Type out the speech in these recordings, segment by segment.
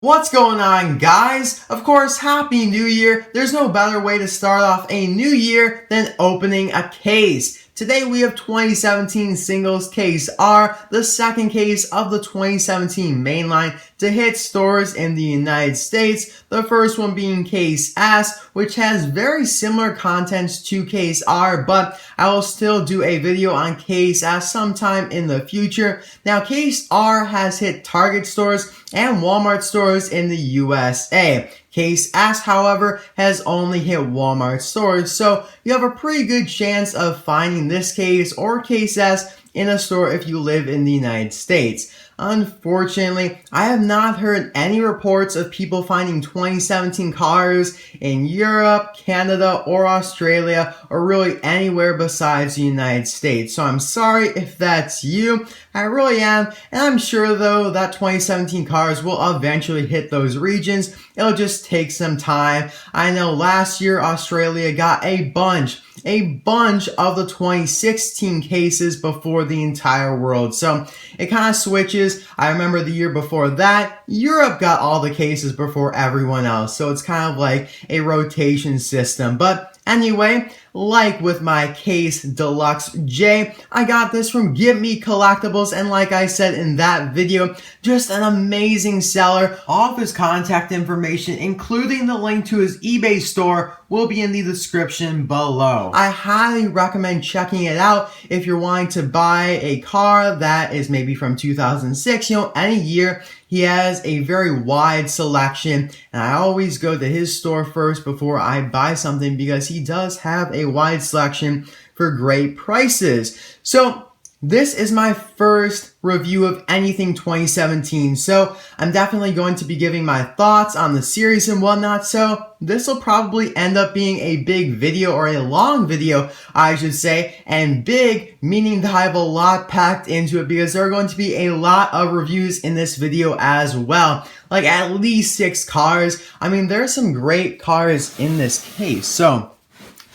What's going on, guys? Of course, Happy New Year. There's no better way to start off a new year than opening a case. Today we have 2017 Singles Case R, the second case of the 2017 mainline to hit stores in the United States. The first one being Case S, which has very similar contents to Case R, but I will still do a video on Case S sometime in the future. Now, Case R has hit Target stores and Walmart stores in the USA. Case S, however, has only hit Walmart stores, so you have a pretty good chance of finding this case or Case S in a store if you live in the United States. Unfortunately, I have not heard any reports of people finding 2017 cars in Europe, Canada, or Australia, or really anywhere besides the United States. So I'm sorry if that's you. I really am. And I'm sure though that 2017 cars will eventually hit those regions. It'll just take some time. I know last year Australia got a bunch of the 2016 cases before the entire world. So it kind of switches. I remember the year before that, Europe got all the cases before everyone else. So it's kind of like a rotation system. But anyway, like with my Case Deluxe J, I got this from GetMeCollectibles, and like I said in that video, just an amazing seller. All of his contact information, including the link to his eBay store, will be in the description below. I highly recommend checking it out if you're wanting to buy a car that is maybe from 2006, any year. He has a very wide selection, and I always go to his store first before I buy something because he does have a wide selection for great prices. So this is my first review of anything 2017, so I'm definitely going to be giving my thoughts on the series and whatnot, so this will probably end up being a big video, or a long video, I should say, and big meaning that I have a lot packed into it because there are going to be a lot of reviews in this video as well, like at least 6 cars. I mean, there are some great cars in this case, so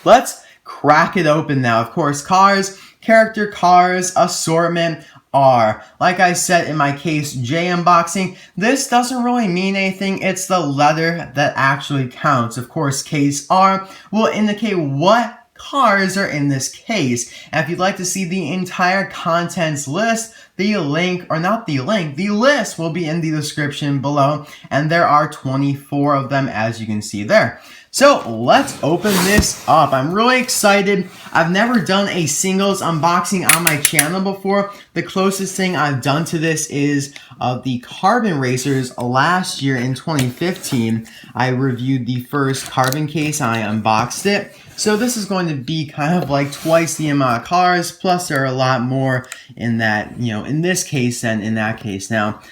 let's crack it open now. Of course, cars, character cars, assortment are, like I said in my Case J unboxing, this doesn't really mean anything. It's the letter that actually counts. Of course, Case R will indicate what cars are in this case. And if you'd like to see the entire contents list, the link will be in the description below. And there are 24 of them, as you can see there. So let's open this up. I'm really excited. I've never done a singles unboxing on my channel before. The closest thing I've done to this is the Carbon Racers last year in 2015. I reviewed the first Carbon case and I unboxed it. So this is going to be kind of like twice the amount of cars, plus there are a lot more in that, in this case than in that case. Now,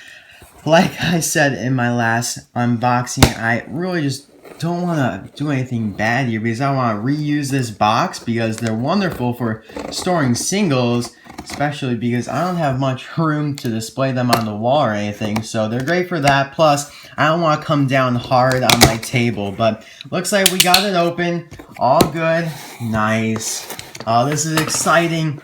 like I said in my last unboxing, I really just don't want to do anything bad here because I want to reuse this box because they're wonderful for storing singles, especially because I don't have much room to display them on the wall or anything, so they're great for that. Plus, I don't want to come down hard on my table, but looks like we got it open. All good. Nice. Oh, this is exciting.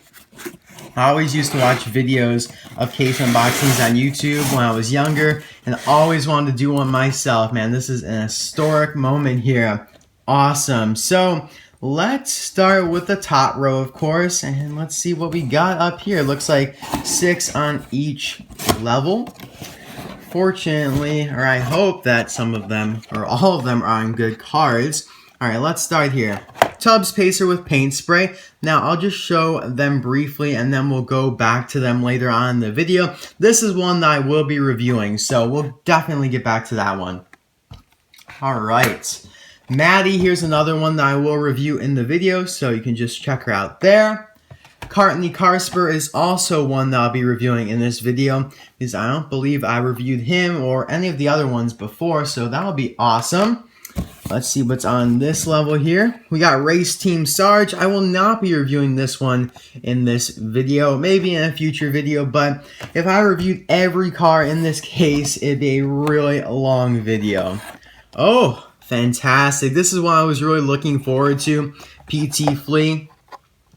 I always used to watch videos of case unboxings on YouTube when I was younger and always wanted to do one myself. Man, this is an historic moment here. Awesome. So let's start with the top row, of course, and let's see what we got up here. It looks like 6 on each level. Fortunately, or I hope that some of them, or all of them, are on good cards. Alright, let's start here. Tubbs Pacer with paint spray. Now, I'll just show them briefly and then we'll go back to them later on in the video. This is one that I will be reviewing, so we'll definitely get back to that one. Alright. Matti, here's another one that I will review in the video, so you can just check her out there. Cartney Carsper is also one that I'll be reviewing in this video because I don't believe I reviewed him or any of the other ones before, so that'll be awesome. Let's see what's on this level here. We got Race Team Sarge. I will not be reviewing this one in this video, maybe in a future video, but if I reviewed every car in this case, it'd be a really long video. Oh, fantastic. This is what I was really looking forward to. PT Flea.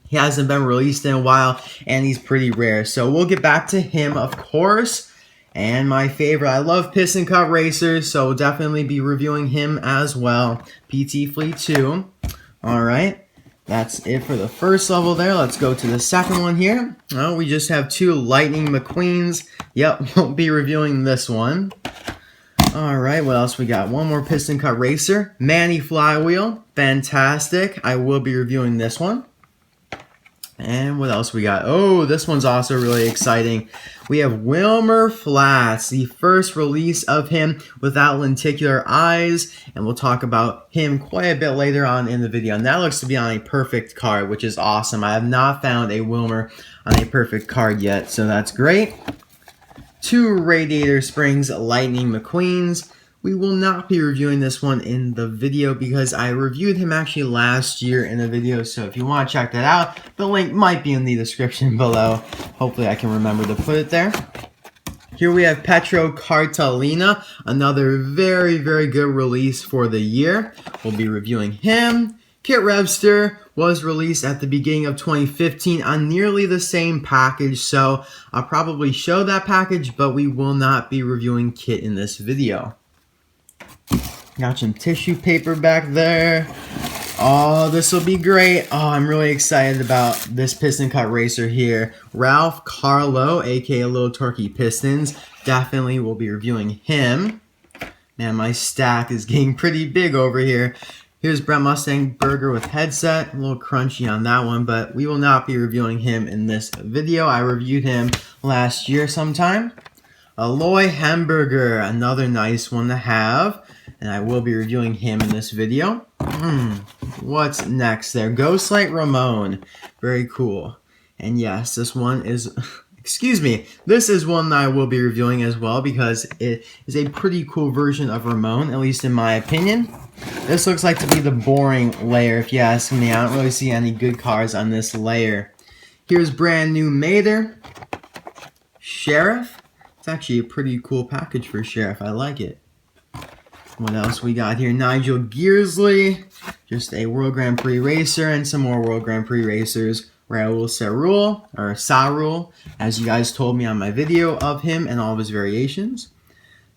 He hasn't been released in a while, and he's pretty rare. So we'll get back to him, of course. And my favorite, I love Piston Cup Racers, so we'll definitely be reviewing him as well. PT Flea 2. Alright, that's it for the first level there. Let's go to the second one here. Oh, we just have 2 Lightning McQueens. Yep, won't be reviewing this one. Alright, what else we got? One more Piston Cup Racer. Manny Flywheel. Fantastic. I will be reviewing this one. And what else we got? Oh, this one's also really exciting. We have Wilmar Flattz, the first release of him without lenticular eyes. And we'll talk about him quite a bit later on in the video. And that looks to be on a perfect card, which is awesome. I have not found a Wilmar on a perfect card yet, so that's great. 2 Radiator Springs Lightning McQueens. We will not be reviewing this one in the video because I reviewed him actually last year in a video. So if you want to check that out, the link might be in the description below. Hopefully I can remember to put it there. Here we have Petro Cartalina, another very, very good release for the year. We'll be reviewing him. Kit Revster was released at the beginning of 2015 on nearly the same package, so I'll probably show that package, but we will not be reviewing Kit in this video. Got some tissue paper back there. Oh, this will be great. Oh, I'm really excited about this Piston Cup Racer here. Ralph Carlow, aka Lil Torquey Pistons. Definitely will be reviewing him. Man, my stack is getting pretty big over here. Here's Brent Mustang Burger with headset. A little crunchy on that one, but we will not be reviewing him in this video. I reviewed him last year sometime. Aloy Hemburger, another nice one to have. And I will be reviewing him in this video. What's next there? Ghostlight Ramone. Very cool. And yes, this one is... Excuse me. This is one that I will be reviewing as well because it is a pretty cool version of Ramone, at least in my opinion. This looks like to be the boring layer, if you ask me. I don't really see any good cards on this layer. Here's brand new Mater. Sheriff. It's actually a pretty cool package for Sheriff. I like it. What else we got here? Nigel Gearsley. Just a World Grand Prix racer and some more World Grand Prix racers. Raul Sarul, as you guys told me on my video of him and all of his variations.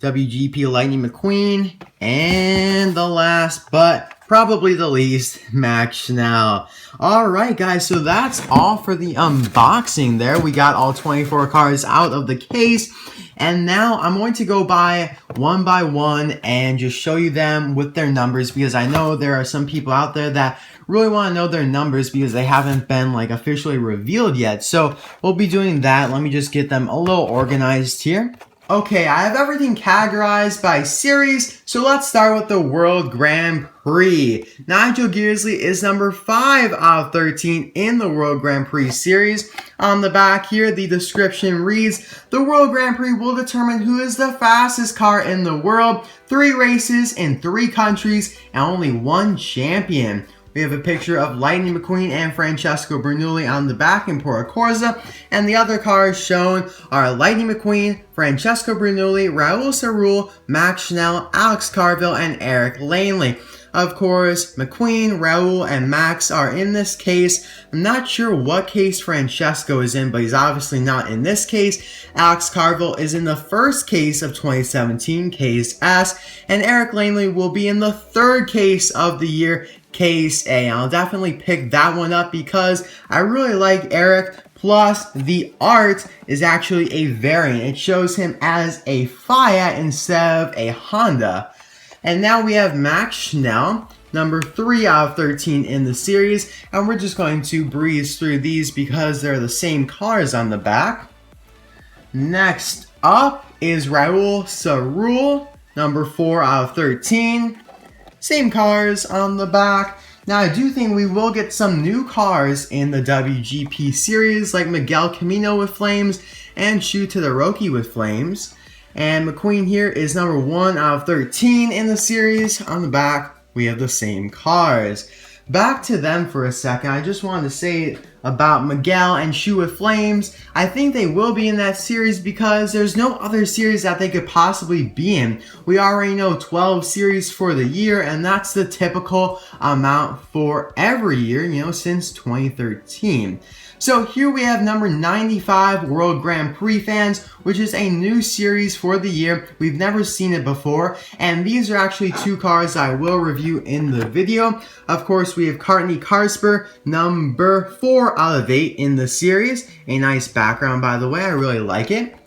WGP Lightning McQueen. And the last, but probably the least, Max Schnell. Alright guys, so that's all for the unboxing there. We got all 24 cards out of the case. And now I'm going to go by one and just show you them with their numbers because I know there are some people out there that really want to know their numbers because they haven't been like officially revealed yet. So we'll be doing that. Let me just get them a little organized here. Okay, I have everything categorized by series, so let's start with the World Grand Prix. Nigel Gearsley is number 5 out of 13 in the World Grand Prix series. On the back here, the description reads, the World Grand Prix will determine who is the fastest car in the world, 3 races in 3 countries, and only 1 champion. We have a picture of Lightning McQueen and Francesco Bernoulli on the back in Porta Corsa, and the other cars shown are Lightning McQueen, Francesco Bernoulli, Raul Sarul, Max Schnell, Alex Carville, and Eric Langley. Of course, McQueen, Raul, and Max are in this case. I'm not sure what case Francesco is in, but he's obviously not in this case. Alex Carville is in the first case of 2017, Case S, and Eric Langley will be in the 3rd case of the year, Case A. I'll definitely pick that one up because I really like Eric. Plus, the art is actually a variant. It shows him as a Fiat instead of a Honda. And now we have Max Schnell, number 3 out of 13 in the series. And we're just going to breeze through these because they're the same cars on the back. Next up is Raul Sarul, number 4 out of 13. Same cars on the back. Now, I do think we will get some new cars in the WGP series, like Miguel Camino with flames and Shu Todoroki with flames. And McQueen here is number 1 out of 13 in the series. On the back, we have the same cars. Back to them for a second. I just wanted to say about Miguel and Shu with Flames. I think they will be in that series because there's no other series that they could possibly be in. We already know 12 series for the year, and that's the typical amount for every year, you know, since 2013. So here we have number 95 World Grand Prix Fans, which is a new series for the year. We've never seen it before, and these are actually two cars I will review in the video. Of course, we have Cartney Carsper, number 4 out of 8 in the series. A nice background, by the way, I really like it.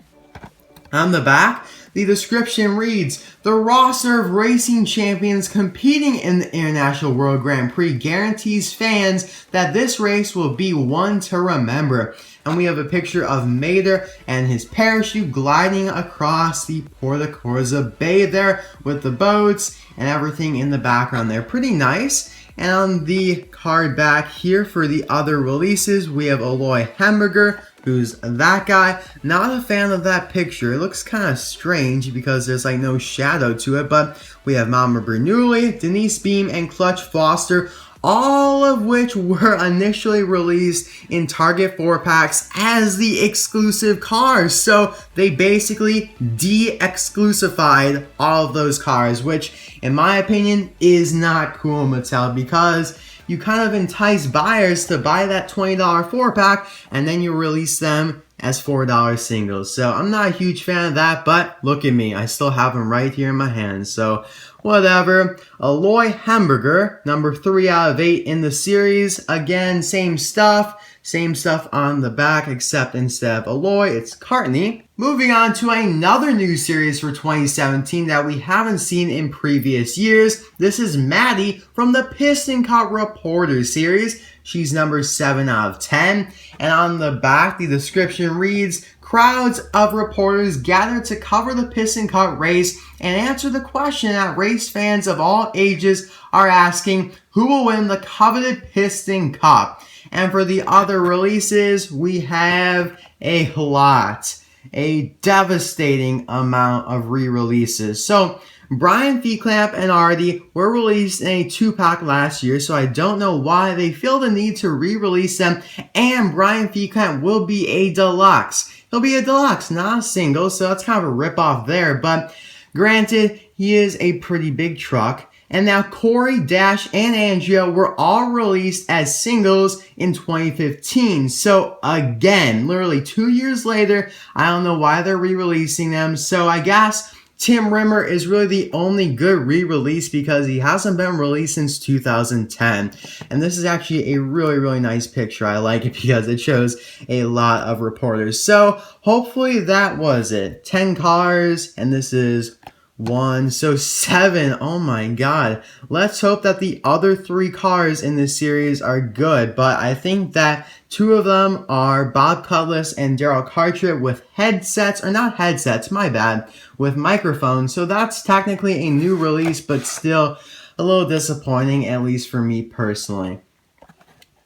On the back, the description reads, the roster of racing champions competing in the International World Grand Prix guarantees fans that this race will be one to remember. And we have a picture of Mater and his parachute gliding across the Porta Corsa Bay there with the boats and everything in the background there. Pretty nice. And on the card back here for the other releases, we have Aloy Hemberger, who's that guy. Not a fan of that picture. It looks kind of strange because there's like no shadow to it, but we have Mama Bernoulli, Denise Beam, and Clutch Foster, all of which were initially released in Target 4-packs as the exclusive cars. So they basically de-exclusified all of those cars, which in my opinion is not cool, Mattel, because you kind of entice buyers to buy that $20 4-pack and then you release them as $4 singles. So I'm not a huge fan of that, but look at me. I still have them right here in my hands. So whatever. Aloy Hemburger, number 3 out of 8 in the series. Again, same stuff. Same stuff on the back, except instead of Aloy, it's Cartney. Moving on to another new series for 2017 that we haven't seen in previous years. This is Matti from the Piston Cup Reporter series. She's number 7 out of 10. And on the back, the description reads, crowds of reporters gathered to cover the Piston Cup race and answer the question that race fans of all ages are asking, who will win the coveted Piston Cup? And for the other releases, we have a lot, a devastating amount of re-releases. So Brian Feeclamp and Artie were released in a 2-pack last year, so I don't know why they feel the need to re-release them. And Brian Feeclamp will be a deluxe. He'll be a deluxe, not a single, so that's kind of a rip-off there. But granted, he is a pretty big truck. And now Corey, Dash, and Andrea were all released as singles in 2015. So again, literally 2 years later, I don't know why they're re-releasing them. So I guess Tim Rimmer is really the only good re-release because he hasn't been released since 2010. And this is actually a really, really nice picture. I like it because it shows a lot of reporters. So hopefully that was it. 10 cars, and this is 1, so 7. Oh my god. Let's hope that the other 3 cars in this series are good, but I think that 2 of them are Bob Cutlass and Daryl Cartwright with headsets, or not headsets, my bad, with microphones. So that's technically a new release, but still a little disappointing, at least for me personally.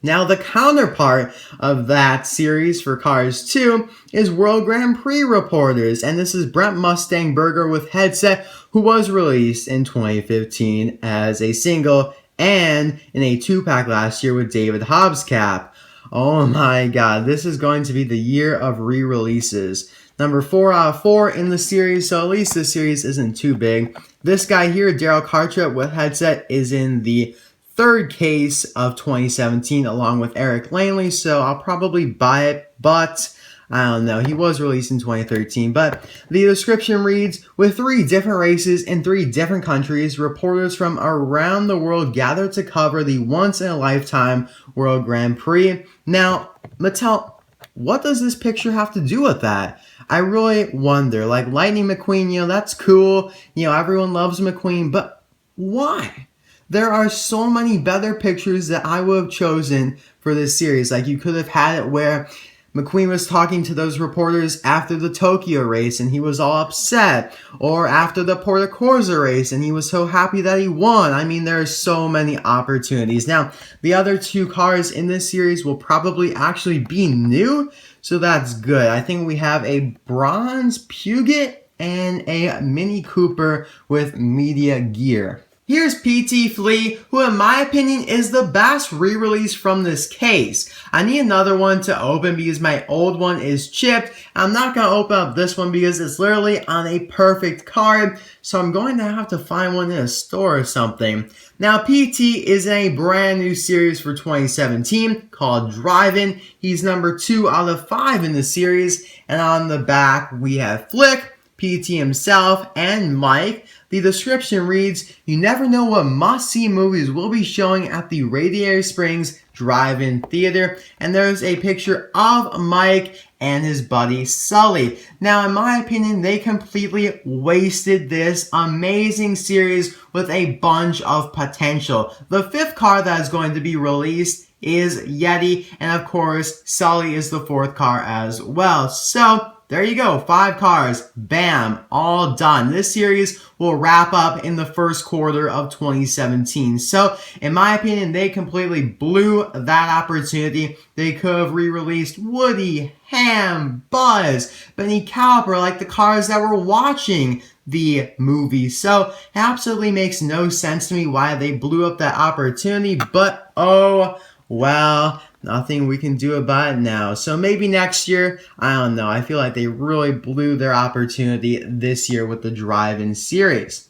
Now, the counterpart of that series for Cars 2 is World Grand Prix Reporters, and this is Brent Mustang Burger with headset, who was released in 2015 as a single and in a 2-pack last year with David Hobbs-Cap. Oh my god, this is going to be the year of re-releases. Number 4 out of 4 in the series, so at least this series isn't too big. This guy here, Daryl Cartwright with headset, is in the 3rd case of 2017 along with Eric Langley, so I'll probably buy it, but I don't know. He was released in 2013, but the description reads, with 3 different races in 3 different countries, reporters from around the world gathered to cover the once-in-a-lifetime World Grand Prix. Now, Mattel, what does this picture have to do with that? I really wonder. Like, Lightning McQueen, that's cool. Everyone loves McQueen, but why? There are so many better pictures that I would have chosen for this series. Like, you could have had it where McQueen was talking to those reporters after the Tokyo race and he was all upset. Or after the Porta Corsa race and he was so happy that he won. I mean, there are so many opportunities. Now, the other 2 cars in this series will probably actually be new. So that's good. I think we have a bronze Puget and a Mini Cooper with media gear. Here's PT Flea, who in my opinion is the best re-release from this case. I need another one to open because my old one is chipped. I'm not going to open up this one because it's literally on a perfect card. So I'm going to have to find one in a store or something. Now PT is in a brand new series for 2017 called Drive-In. He's number 2 out of 5 in the series. And on the back we have Flick, PT himself, and Mike. The description reads, "You never know what must-see movies will be showing at the Radiator Springs Drive-In Theater." And there's a picture of Mike and his buddy Sully. Now, in my opinion, they completely wasted this amazing series with a bunch of potential. The 5th card that is going to be released is Yeti, and of course, Sully is the 4th card as well. So, there you go, 5 cars, bam, all done. This series will wrap up in the first quarter of 2017. So, in my opinion, they completely blew that opportunity. They could have re-released Woody, Ham, Buzz, Benny Caliper, like the cars that were watching the movie. So, it absolutely makes no sense to me why they blew up that opportunity, but oh, well, nothing we can do about it now. So maybe next year, I don't know. I feel like they really blew their opportunity this year with the Drive-In series.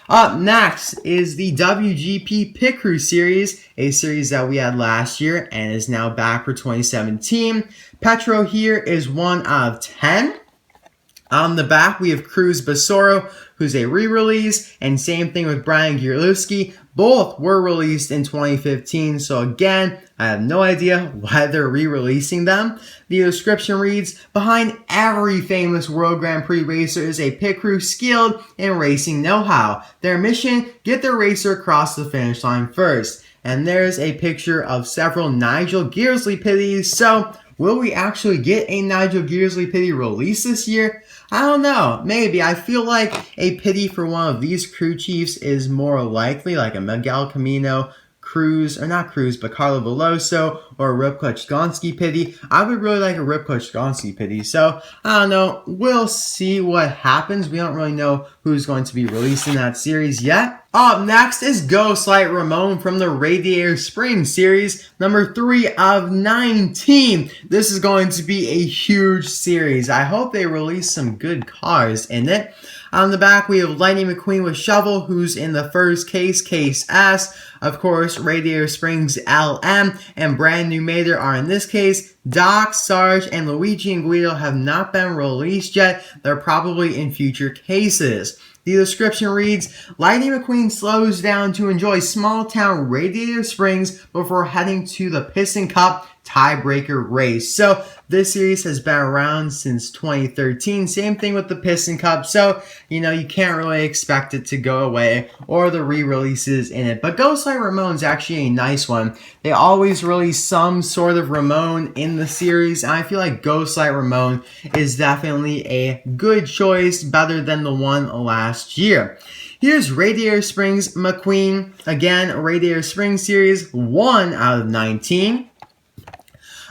Up next is the WGP Pit Crew series, a series that we had last year and is now back for 2017. Petro here is 1 out of 10. On the back, we have Cruz Basoro, who's a re-release, and same thing with Brian Gierlewski. Both were released in 2015, so again, I have no idea why they're re-releasing them. The description reads, "Behind every famous World Grand Prix racer is a pit crew skilled in racing know-how. Their mission, get their racer across the finish line first." And there's a picture of several Nigel Gearsley pitties, so will we actually get a Nigel Gearsley pity release this year? I don't know. Maybe. I feel like a pity for one of these crew chiefs is more likely, like a Miguel Camino, Cruz, or not Cruz, but Carlo Veloso, or a Rybko Chgonski pity. I would really like a Rybko Chgonski pity. So, I don't know. We'll see what happens. We don't really know who's going to be released in that series yet. Up next is Ghostlight Ramone from the Radiator Springs series, number 3 of 19. This is going to be a huge series. I hope they release some good cars in it. On the back, we have Lightning McQueen with Shovel, who's in the first case, Case S. Of course, Radiator Springs LM and Brand New Mater are in this case. Doc, Sarge, and Luigi and Guido have not been released yet. They're probably in future cases. The description reads, "Lightning McQueen slows down to enjoy small-town Radiator Springs before heading to the Piston Cup tiebreaker race." So, this series has been around since 2013. Same thing with the Piston Cup. So, you can't really expect it to go away or the re-releases in it. But Ghostlight Ramone's actually a nice one. They always release some sort of Ramone in the series. And I feel like Ghostlight Ramone is definitely a good choice, better than the one last year. Here's Radiator Springs McQueen. Again, Radiator Springs series, 1 out of 19.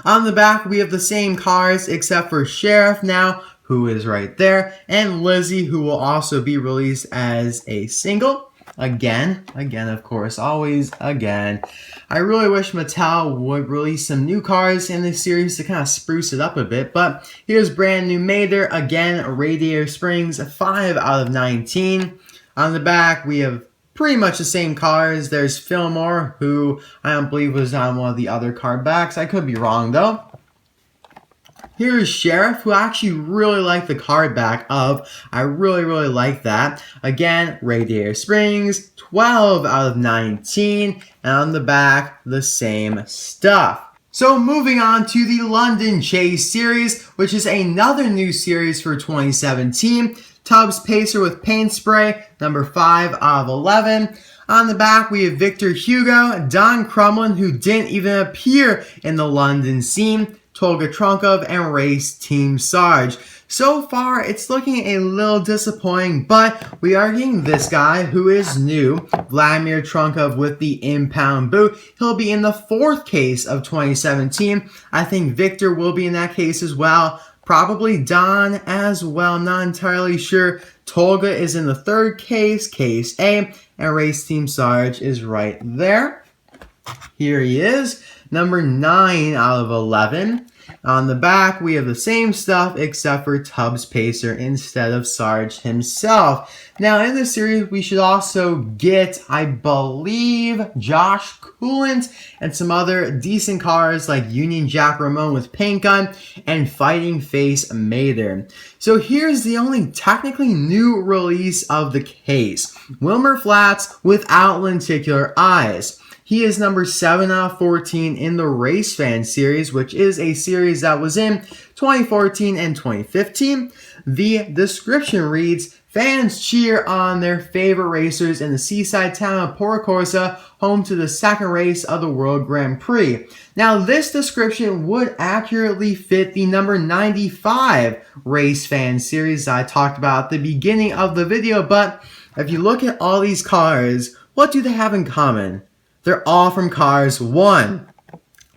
On the back, we have the same cars except for Sheriff now, who is right there, and Lizzie, who will also be released as a single. Again, of course, always again. I really wish Mattel would release some new cars in this series to kind of spruce it up a bit, but here's Brand New Mater, again, Radiator Springs, 5 out of 19. On the back, we have pretty much the same cars. There's Fillmore, who I don't believe was on one of the other card backs. I could be wrong, though. Here's Sheriff, who I actually really like the card back of. I really like that. Again, Radiator Springs, 12 out of 19. And on the back, the same stuff. So moving on to the London Chase series, which is another new series for 2017. Tubbs Pacer with Paint Spray, number 5 out of 11. On the back, we have Victor Hugo, Don Crumlin, who didn't even appear in the London scene, Tolga Trunkov, and Race Team Sarge. So far, it's looking a little disappointing, but we are getting this guy who is new, Vladimir Trunkov with the impound boot. He'll be in the 4th case of 2017. I think Victor will be in that case as well. Probably Don as well, I'm not entirely sure. Tolga is in the third case, case A, and Race Team Sarge is right there. Here he is, number 9 out of 11. On the back, we have the same stuff except for Tubbs Pacer instead of Sarge himself. Now, in this series, we should also get, I believe, Josh Coolant and some other decent cars like Union Jack Ramone with Paint Gun and Fighting Face Mather. So here's the only technically new release of the case. Wilmar Flattz without lenticular eyes. He is number 7 out of 14 in the Race Fan series, which is a series that was in 2014 and 2015. The description reads, fans cheer on their favorite racers in the seaside town of Portocorsa, home to the second race of the World Grand Prix. Now, this description would accurately fit the number 95 Race Fan series I talked about at the beginning of the video, but if you look at all these cars, what do they have in common? They're all from Cars 1.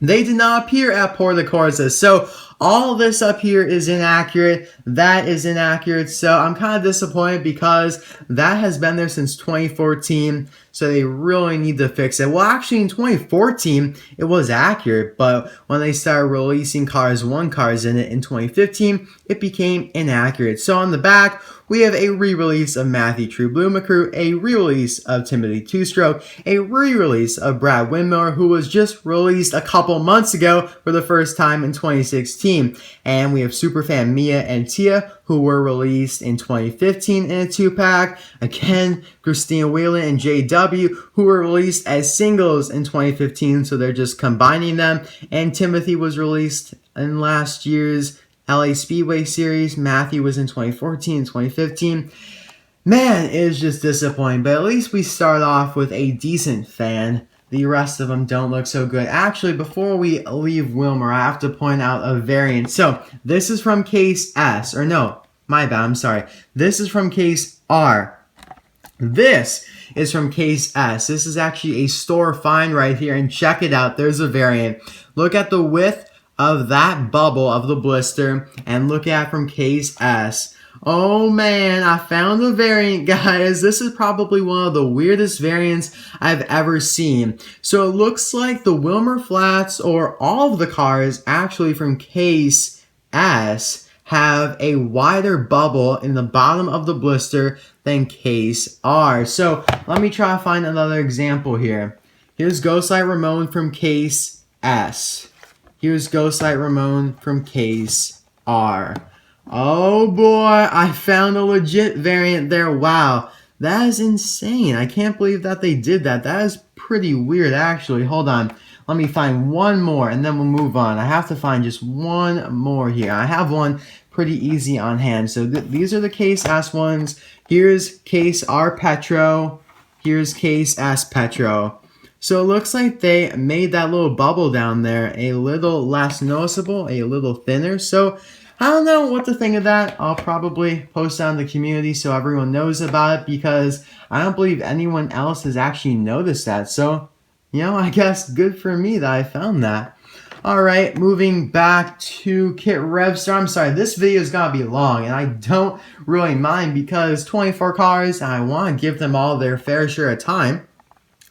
They did not appear at Portocorsa, so all this up here is inaccurate. That is inaccurate, so I'm kind of disappointed because that has been there since 2014, so they really need to fix it. Well, actually, in 2014, it was accurate, but when they started releasing Cars 1 cars in it in 2015, it became inaccurate. So on the back, we have a re-release of Matthew True Blue McCrew, a re-release of Timothy Two-Stroke, a re-release of Brad Winmiller, who was just released a couple months ago for the first time in 2016. And we have Superfan Mia and Tia, who were released in 2015 in a 2-pack. Again, Christina Whelan and JW, who were released as singles in 2015, so they're just combining them. And Timothy was released in last year's LA Speedway Series. Matthew was in 2014 and 2015. Man, it is just disappointing, but at least we start off with a decent fan. The rest of them don't look so good. Actually, before we leave Wilmar, I have to point out a variant. So, this is from case S, or no, my bad, I'm sorry. This is from case R. This is from case S. This is actually a store find right here, and check it out. There's a variant. Look at the width of that bubble of the blister and look at from case S. Oh man, I found a variant, guys. This is probably one of the weirdest variants I've ever seen. So it looks like the Wilmar Flattz, or all of the cars actually from case S, have a wider bubble in the bottom of the blister than case R. So let me try to find another example here. Here's Ghostlight Ramone from case S. Here's Ghostlight Ramone from case R. Oh boy, I found a legit variant there. Wow, that is insane. I can't believe that they did that. That is pretty weird, actually. Hold on. Let me find one more, and then we'll move on. I have to find just one more here. I have one pretty easy on hand. So these are the case S ones. Here's case R Petro. Here's case S Petro. So it looks like they made that little bubble down there a little less noticeable, a little thinner. So I don't know what to think of that. I'll probably post it on the community so everyone knows about it, because I don't believe anyone else has actually noticed that. So, you know, I guess good for me that I found that. Alright, moving back to Kit Revster. I'm sorry, this video is going to be long, and I don't really mind because 24 cars, and I want to give them all their fair share of time.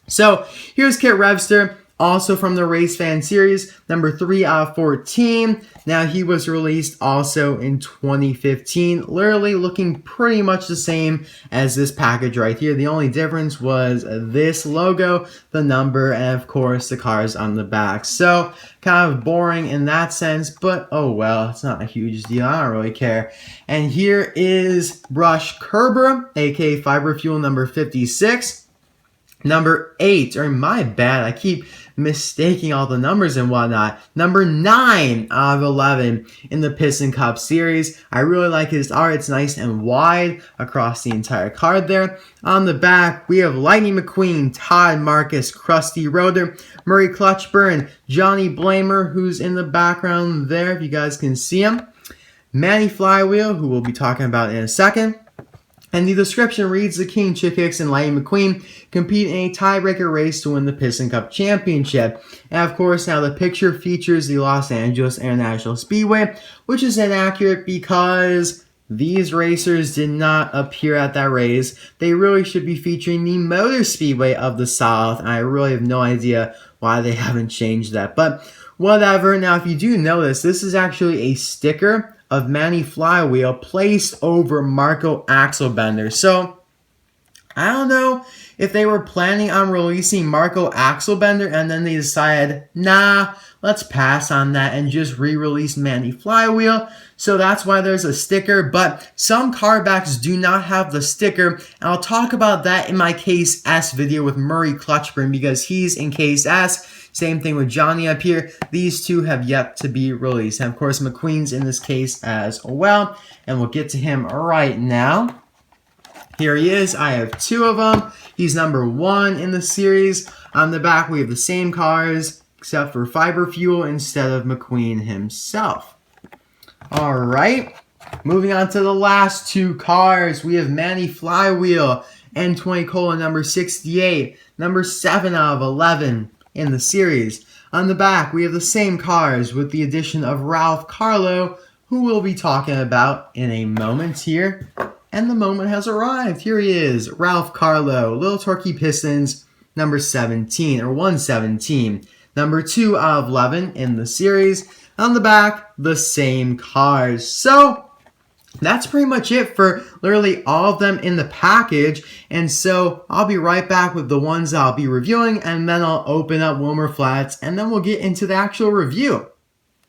So, here's Kit Revster, also from the Race Fan series, number 3 out of 14. Now, he was released also in 2015, literally looking pretty much the same as this package right here. The only difference was this logo, the number, and of course the cars on the back. So, kind of boring in that sense, but oh well, it's not a huge deal. I don't really care. And here is Brush Kerber, aka Fiber Fuel number 56. Number 8, or my bad, I keep mistaking all the numbers and whatnot. Number 9 out of 11 in the Piston Cup series. I really like his art. It's nice and wide across the entire card there. On the back, we have Lightning McQueen, Todd Marcus, Krusty Roder, Murray Clutchburn, Johnny Blamer, who's in the background there, if you guys can see him. Manny Flywheel, who we'll be talking about in a second. And the description reads, the King Chick Hicks and Lightning McQueen compete in a tiebreaker race to win the Piston Cup Championship. And of course, now the picture features the Los Angeles International Speedway, which is inaccurate because these racers did not appear at that race. They really should be featuring the Motor Speedway of the South. And I really have no idea why they haven't changed that. But whatever. Now, if you do notice, this is actually a sticker of Manny Flywheel placed over Marco Axelbender. So, I don't know if they were planning on releasing Marco Axelbender and then they decided, nah, let's pass on that and just re-release Manny Flywheel. So that's why there's a sticker, but some card backs do not have the sticker. And I'll talk about that in my Case S video with Murray Clutchburn because he's in Case S. Same thing with Johnny up here. These two have yet to be released. And of course, McQueen's in this case as well. And we'll get to him right now. Here he is. I have two of them. He's number 1 in the series. On the back, we have the same cars, except for Fiber Fuel instead of McQueen himself. All right. Moving on to the last two cars. We have Manny Flywheel, N20 Cola number 68, number 7 out of 11. In the series. On the back, we have the same cars with the addition of Ralph Carlow, who we'll be talking about in a moment here. And the moment has arrived. Here he is, Ralph Carlow, Lil Torquey Pistons, number 17, or 117. Number 2 out of 11 in the series. On the back, the same cars. So, that's pretty much it for literally all of them in the package. And so I'll be right back with the ones I'll be reviewing, and then I'll open up Wilmar Flattz, and then we'll get into the actual review.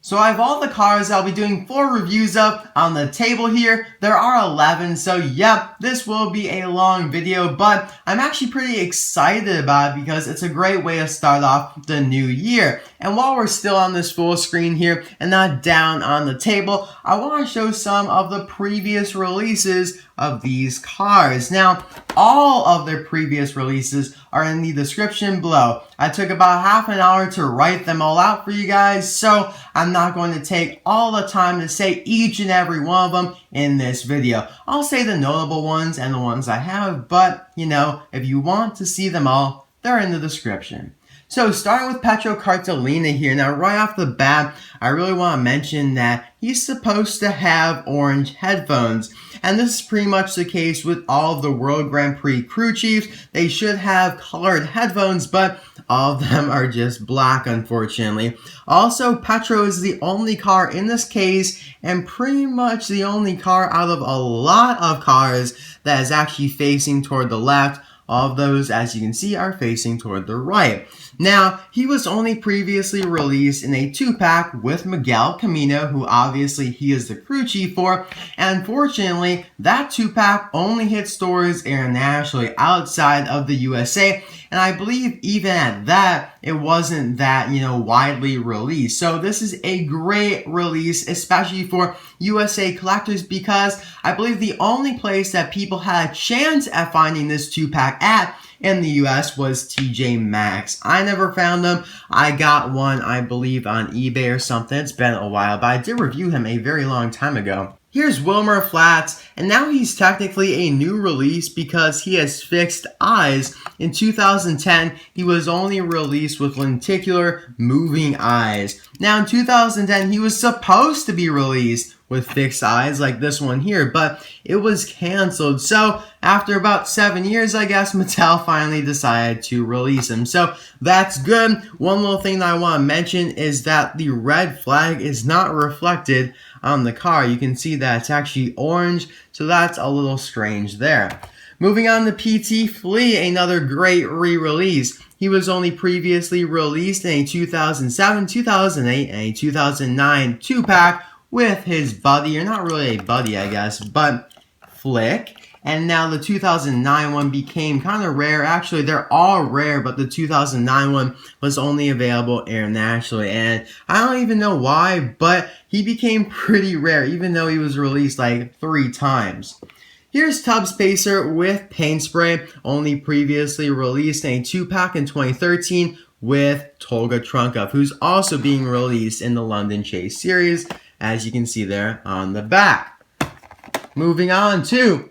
So I have all the cars I'll be doing 4 reviews of on the table here. There are 11, so yep, this will be a long video, but I'm actually pretty excited about it because it's a great way to start off the new year. And while we're still on this full screen here and not down on the table, I want to show some of the previous releases of these cars. Now, all of their previous releases are in the description below. I took about half an hour to write them all out for you guys, so I'm not going to take all the time to say each and every one of them in this video. I'll say the notable ones and the ones I have, but, you know, if you want to see them all, they're in the description. So starting with Petro Cartalina here. Now right off the bat, I really want to mention that he's supposed to have orange headphones. And this is pretty much the case with all of the World Grand Prix crew chiefs. They should have colored headphones, but all of them are just black, unfortunately. Also, Petro is the only car in this case, and pretty much the only car out of a lot of cars that is actually facing toward the left. All of those, as you can see, are facing toward the right. Now, he was only previously released in a 2-pack with Miguel Camino, who obviously he is the crew chief for. And unfortunately, that 2-pack only hit stores internationally outside of the USA. And I believe even at that, it wasn't that, widely released. So this is a great release, especially for USA collectors, because I believe the only place that people had a chance at finding this 2-pack at in the US was TJ Maxx. I never found them. I got one, I believe, on eBay or something. It's been a while, but I did review him a very long time ago. Here's Wilmar Flattz, and now he's technically a new release because he has fixed eyes. In 2010, he was only released with lenticular moving eyes. Now in 2010, he was supposed to be released with fixed eyes like this one here, but it was canceled. So after about 7 years, I guess, Mattel finally decided to release him. So that's good. One little thing that I want to mention is that the red flag is not reflected on the car. You can see that it's actually orange, so that's a little strange there. Moving on to PT Flea, another great re-release. He was only previously released in a 2007, 2008, and a 2009 2-pack with his buddy, or not really a buddy, I guess, but Flick. And now the 2009 one became kind of rare. Actually, they're all rare, but the 2009 one was only available internationally. And I don't even know why, but he became pretty rare, even though he was released like 3 times. Here's Tub Spacer with paint spray, only previously released in a 2-pack in 2013 with Tolga Trunkov, who's also being released in the London Chase series, as you can see there on the back. Moving on to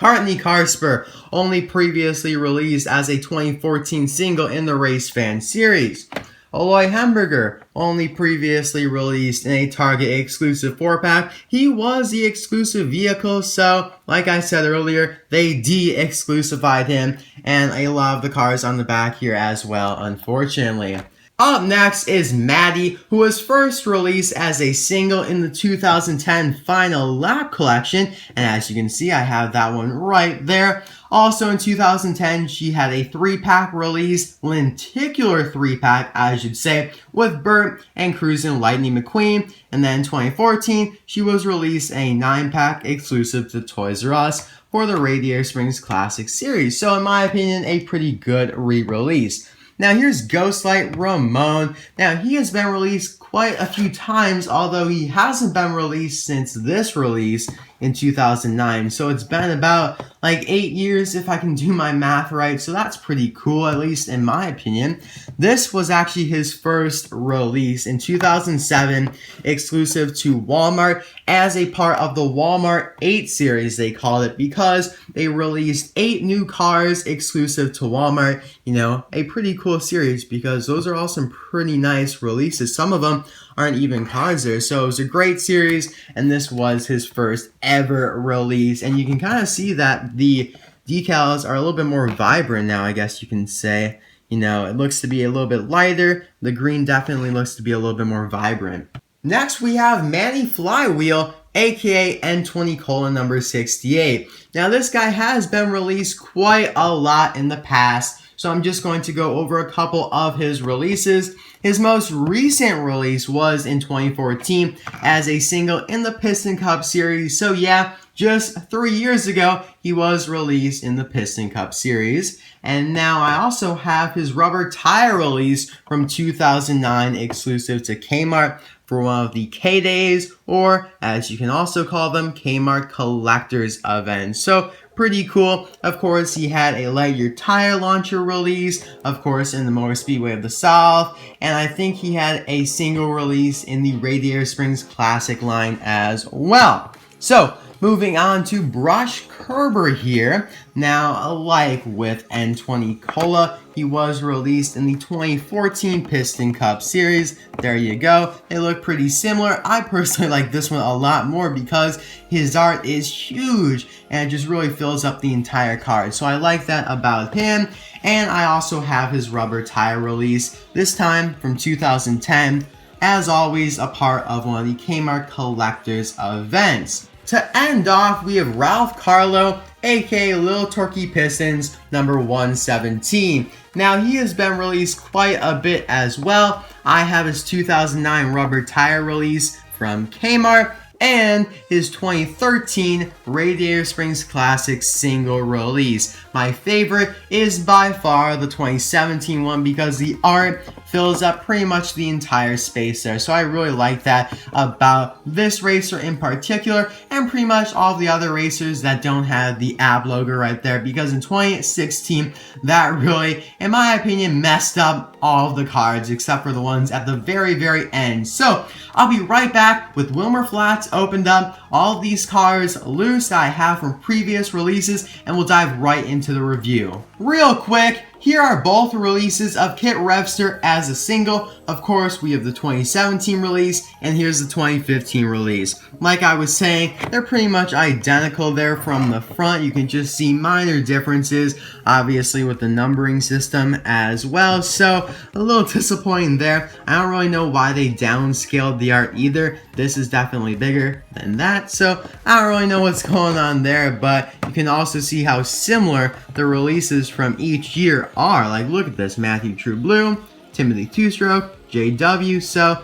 Cartney Carsper, only previously released as a 2014 single in the Race Fan series. Hemburger, only previously released in a Target exclusive 4-pack. He was the exclusive vehicle, so like I said earlier, they de-exclusified him, and a lot of the cars on the back here as well, unfortunately. Up next is Matti, who was first released as a single in the 2010 Final Lap collection, and as you can see, I have that one right there. Also in 2010, she had a 3-pack release, lenticular 3-pack, I should say, with Burt and Cruisin' Lightning McQueen, and then in 2014, she was released a 9-pack exclusive to Toys R Us for the Radiator Springs Classic Series, so in my opinion, a pretty good re-release. Now here's Ghostlight Ramone. Now he has been released quite a few times, although he hasn't been released since this release in 2009. So it's been about like 8 years if I can do my math right. So that's pretty cool, at least in my opinion. This was actually his first release in 2007, exclusive to Walmart as a part of the Walmart 8 series, they called it, because they released 8 new cars exclusive to Walmart. You know, a pretty cool series because those are all some pretty nice releases. Some of them aren't even cars there. So it was a great series, and this was his first ever release. And you can kind of see that the decals are a little bit more vibrant now, I guess you can say. You know, it looks to be a little bit lighter. The green definitely looks to be a little bit more vibrant. Next, we have Manny Flywheel, aka N20 Cola number 68. Now, this guy has been released quite a lot in the past, so I'm just going to go over a couple of his releases. His most recent release was in 2014 as a single in the Piston Cup series. So yeah, just 3 years ago, he was released in the Piston Cup series. And now I also have his rubber tire release from 2009 exclusive to Kmart for one of the K-Days, or as you can also call them, Kmart Collectors events. So pretty cool. Of course, he had a Lightyear tire launcher release, of course, in the Motor Speedway of the South, and I think he had a single release in the Radiator Springs Classic line as well. So, moving on to Brush Kerber here. Now, like with N20 Cola, he was released in the 2014 Piston Cup series. There you go. They look pretty similar. I personally like this one a lot more because his art is huge and it just really fills up the entire card. So I like that about him. And I also have his rubber tire release, this time from 2010. As always, a part of one of the Kmart Collectors events. To end off, we have Ralph Carlow, aka Lil Torquey Pistons, number 117. Now, he has been released quite a bit as well. I have his 2009 rubber tire release from Kmart and his 2013 Radiator Springs Classic single release. My favorite is by far the 2017 one because the art fills up pretty much the entire space there. So I really like that about this racer in particular, and pretty much all the other racers that don't have the AB logo right there, because in 2016 that really, in my opinion, messed up all of the cards except for the ones at the very end. So I'll be right back with Wilmar Flattz opened up, all of these cards loose that I have from previous releases, and we'll dive right into the review. Real quick, here are both releases of Kit Revster as a single. Of course, we have the 2017 release, and here's the 2015 release. Like I was saying, they're pretty much identical there from the front. You can just see minor differences, obviously with the numbering system as well. So, a little disappointing there. I don't really know why they downscaled the art either. This is definitely bigger than that, so I don't really know what's going on there, but you can also see how similar the releases from each year are. Like, look at this, Matthew True Blue, Timothy Two-Stroke, JW, so,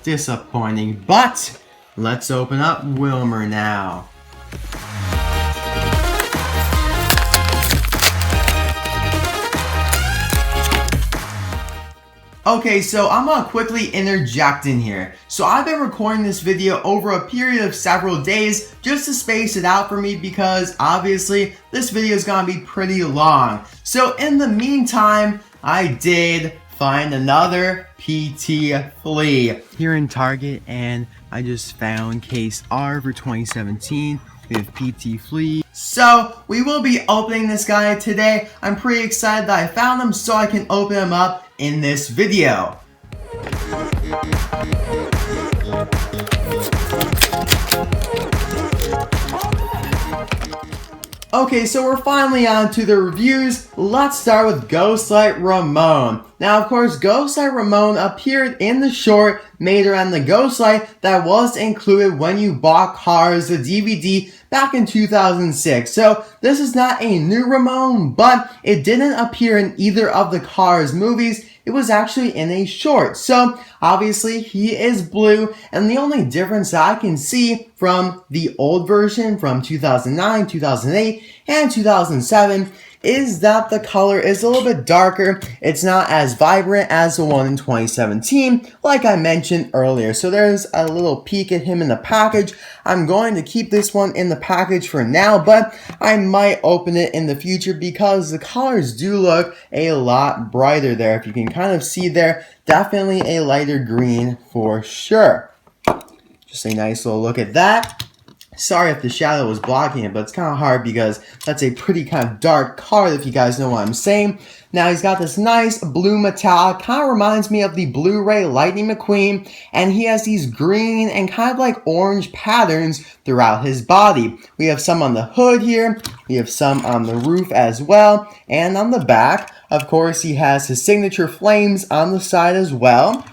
disappointing. But, let's open up Wilmar now. Okay, so I'm gonna quickly interject in here. So I've been recording this video over a period of several days just to space it out for me because obviously this video is gonna be pretty long. So in the meantime, I did find another PT Flea here in Target, and I just found case R for 2017. We have PT Flea. So we will be opening this guy today. I'm pretty excited that I found him so I can open him up in this video. Okay, so we're finally on to the reviews. Let's start with Ghostlight Ramone. Now, of course, Ghostlight Ramone appeared in the short made around the Ghostlight that was included when you bought Cars, the DVD, back in 2006. So this is not a new Ramone, but it didn't appear in either of the Cars movies. It was actually in a short. So obviously he is blue, and the only difference that I can see from the old version from 2009, 2008, and 2007 is that the color is a little bit darker. It's not as vibrant as the one in 2017, like I mentioned earlier. So there's a little peek at him in the package. I'm going to keep this one in the package for now, but I might open it in the future because the colors do look a lot brighter there. If you can kind of see there, definitely a lighter green for sure. Just a nice little look at that. Sorry if the shadow was blocking it, but it's kind of hard because that's a pretty kind of dark card, if you guys know what I'm saying. Now he's got this nice blue metallic, kind of reminds me of the Blu-ray Lightning McQueen, and he has these green and kind of like orange patterns throughout his body. We have some on the hood here, we have some on the roof as well, and on the back. Of course, he has his signature flames on the side as well.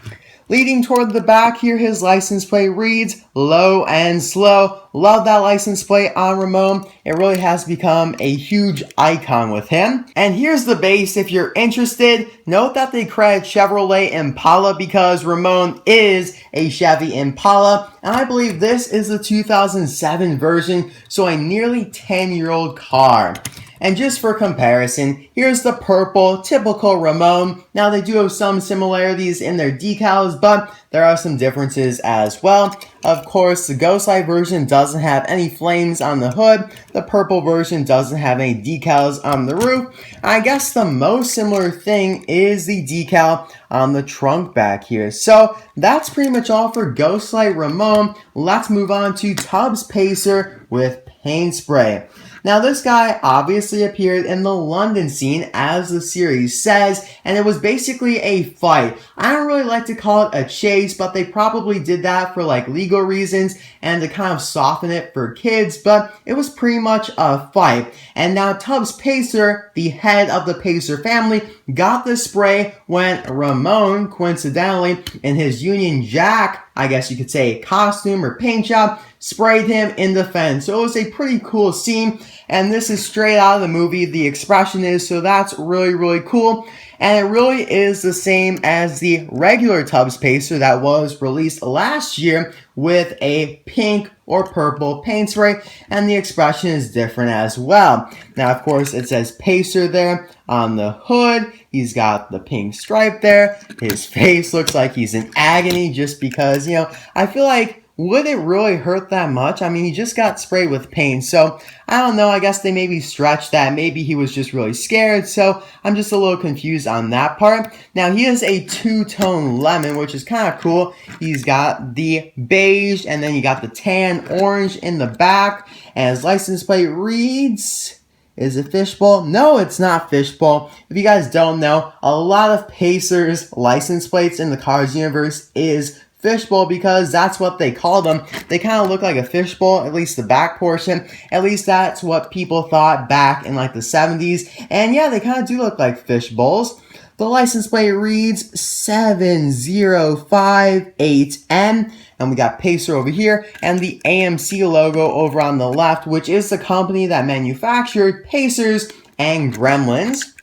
Leading toward the back here, his license plate reads Low and Slow. Love that license plate on Ramone. It really has become a huge icon with him. And here's the base if you're interested. Note that they credit Chevrolet Impala because Ramone is a Chevy Impala. And I believe this is the 2007 version, so a nearly 10-year-old car. And just for comparison, here's the purple, typical Ramone. Now they do have some similarities in their decals, but there are some differences as well. Of course, the Ghostlight version doesn't have any flames on the hood. The purple version doesn't have any decals on the roof. I guess the most similar thing is the decal on the trunk back here. So that's pretty much all for Ghostlight Ramone. Let's move on to Tubbs Pacer with paint spray. Now this guy obviously appeared in the London scene as the series says, and it was basically a fight. I don't really like to call it a chase, but they probably did that for like legal reasons and to kind of soften it for kids, but it was pretty much a fight. And now Tubbs Pacer, the head of the Pacer family, got the spray when Ramone, coincidentally, in his Union Jack, I guess you could say, costume or paint job, sprayed him in the fence. So it was a pretty cool scene, and this is straight out of the movie, the expression is, so that's really, really cool. And it really is the same as the regular Tubbs Pacer that was released last year with a pink or purple paint spray, and the expression is different as well. Now, of course, it says Pacer there on the hood. He's got the pink stripe there. His face looks like he's in agony just because, you know, I feel like, would it really hurt that much? I mean, he just got sprayed with paint, so I don't know. I guess they maybe stretched that. Maybe he was just really scared, so I'm just a little confused on that part. Now, he is a two-tone lemon, which is kind of cool. He's got the beige, and then you got the tan orange in the back, and his license plate reads... Is it Fishbowl? No, it's not Fishbowl. If you guys don't know, a lot of Pacers license plates in the Cars universe is Fishbowl because that's what they call them. They kind of look like a fishbowl, at least the back portion. At least that's what people thought back in like the 70s. And yeah, they kind of do look like fish bowls. The license plate reads 7058M. And we got Pacer over here and the AMC logo over on the left, which is the company that manufactured Pacers and Gremlins.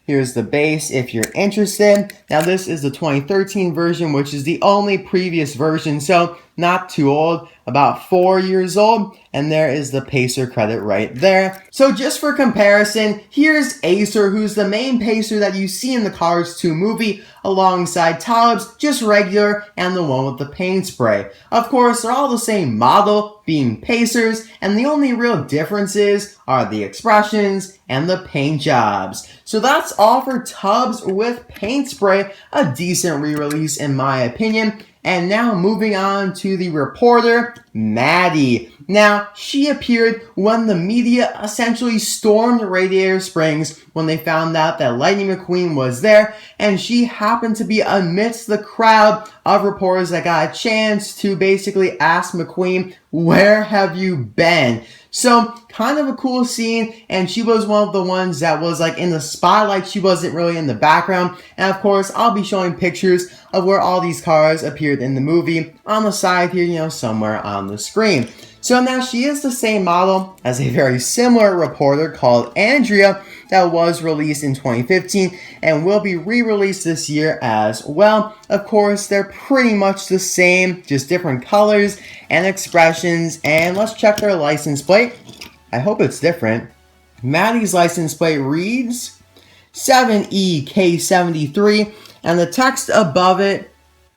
Here's the base if you're interested. Now this is the 2013 version, which is the only previous version, so not too old, about 4 years old. And there is the Pacer credit right there. So just for comparison, here's Acer, who's the main Pacer that you see in the Cars 2 movie, alongside Tubbs, just regular, and the one with the paint spray. Of course, they're all the same model, being Pacers, and the only real differences are the expressions and the paint jobs. So that's all for Tubbs with paint spray, a decent re-release in my opinion. And now moving on to the Reporter Matti. Now, she appeared when the media essentially stormed Radiator Springs when they found out that Lightning McQueen was there, and she happened to be amidst the crowd of reporters that got a chance to basically ask McQueen, where have you been? So, kind of a cool scene, and she was one of the ones that was like in the spotlight. She wasn't really in the background. And of course, I'll be showing pictures of where all these cars appeared in the movie on the side here, you know, somewhere on the screen. So now she is the same model as a very similar reporter called Andrea that was released in 2015 and will be re-released this year as well. Of course, they're pretty much the same, just different colors and expressions. And let's check their license plate. I hope it's different. Matti's license plate reads 7EK73, and the text above it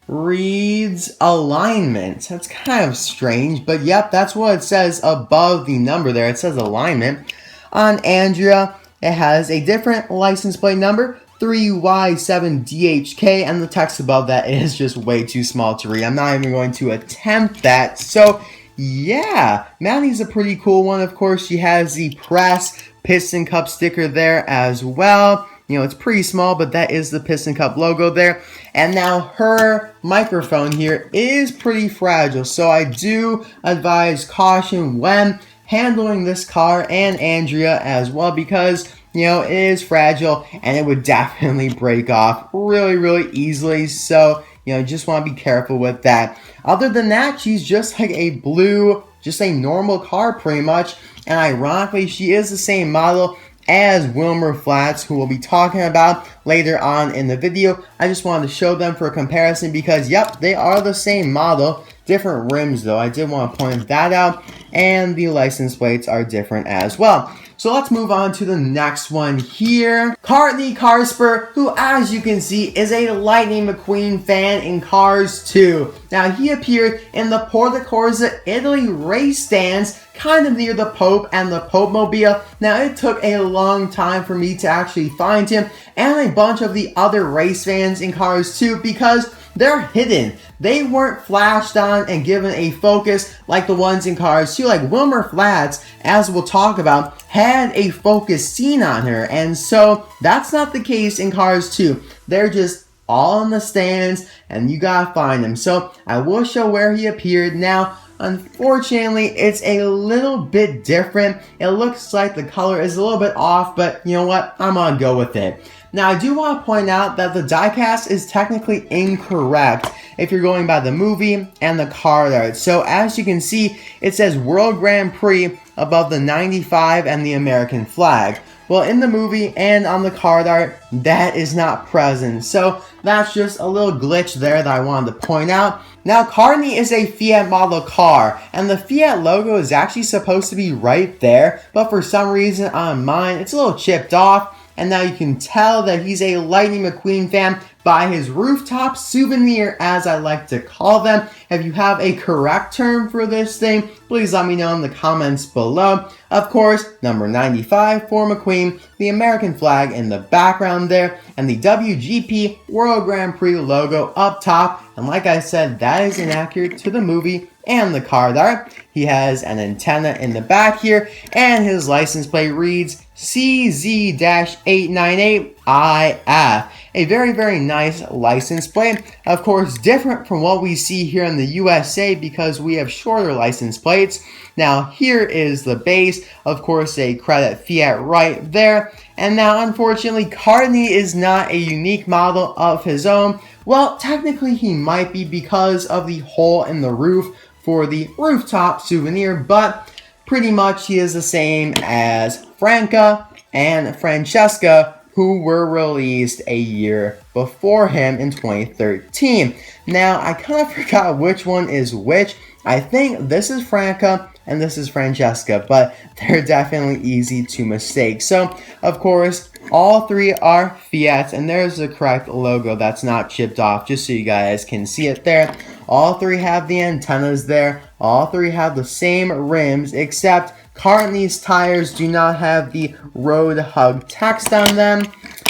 reads alignment. That's kind of strange, but yep, that's what it says above the number there. It says alignment. On Andrea, it has a different license plate number, 3Y7DHK, and the text above that is just way too small to read. I'm not even going to attempt that. So yeah, Matti's a pretty cool one. Of course, she has the press Piston Cup sticker there as well. You know, it's pretty small, but that is the Piston Cup logo there. And now her microphone here is pretty fragile, so I do advise caution when handling this car and Andrea as well, because, you know, it is fragile and it would definitely break off really easily. So, you know, just want to be careful with that. Other than that, she's just like a blue, just a normal car pretty much. And ironically, she is the same model as Wilmar Flattz, who we'll be talking about later on in the video. I just wanted to show them for a comparison because, yep, they are the same model. Different rims, though. I did want to point that out. And the license plates are different as well. So let's move on to the next one here. Cartney Carsper, who, as you can see, is a Lightning McQueen fan in Cars 2. Now, he appeared in the Porta Corsa Italy race stands, kind of near the Pope and the Pope Mobile. Now, it took a long time for me to actually find him and a bunch of the other race fans in Cars 2 because they're hidden. They weren't flashed on and given a focus like the ones in Cars 2. Like Wilmar Flattz, as we'll talk about, had a focus scene on her. And so that's not the case in Cars 2. They're just all in the stands and you gotta find them. So I will show where he appeared. Now, unfortunately, it's a little bit different. It looks like the color is a little bit off, but you know what? I'm gonna go with it. Now, I do want to point out that the diecast is technically incorrect if you're going by the movie and the card art. So, as you can see, it says World Grand Prix above the 95 and the American flag. Well, in the movie and on the card art, that is not present. So, that's just a little glitch there that I wanted to point out. Now, Cartney is a Fiat model car, and the Fiat logo is actually supposed to be right there, but for some reason on mine, it's a little chipped off. And now you can tell that he's a Lightning McQueen fan by his rooftop souvenir, as I like to call them. If you have a correct term for this thing, please let me know in the comments below. Of course, number 95 for McQueen, the American flag in the background there, and the WGP World Grand Prix logo up top. And like I said, that is inaccurate to the movie and the card art. He has an antenna in the back here, and his license plate reads CZ-898IF. A very nice license plate. Of course, different from what we see here in the USA because we have shorter license plates. Now, here is the base. Of course, they credit Fiat right there. And now, unfortunately, Cartney is not a unique model of his own. Well, technically, he might be because of the hole in the roof for the rooftop souvenir, but pretty much he is the same as Franca and Francesca, who were released a year before him in 2013. Now, I kind of forgot which one is which. I think this is Franca and this is Francesca, but they're definitely easy to mistake. So, of course, all three are Fiats, and there's the correct logo that's not chipped off, just so you guys can see it there. All three have the antennas there. All three have the same rims, except Cartney's tires do not have the road hug text on them.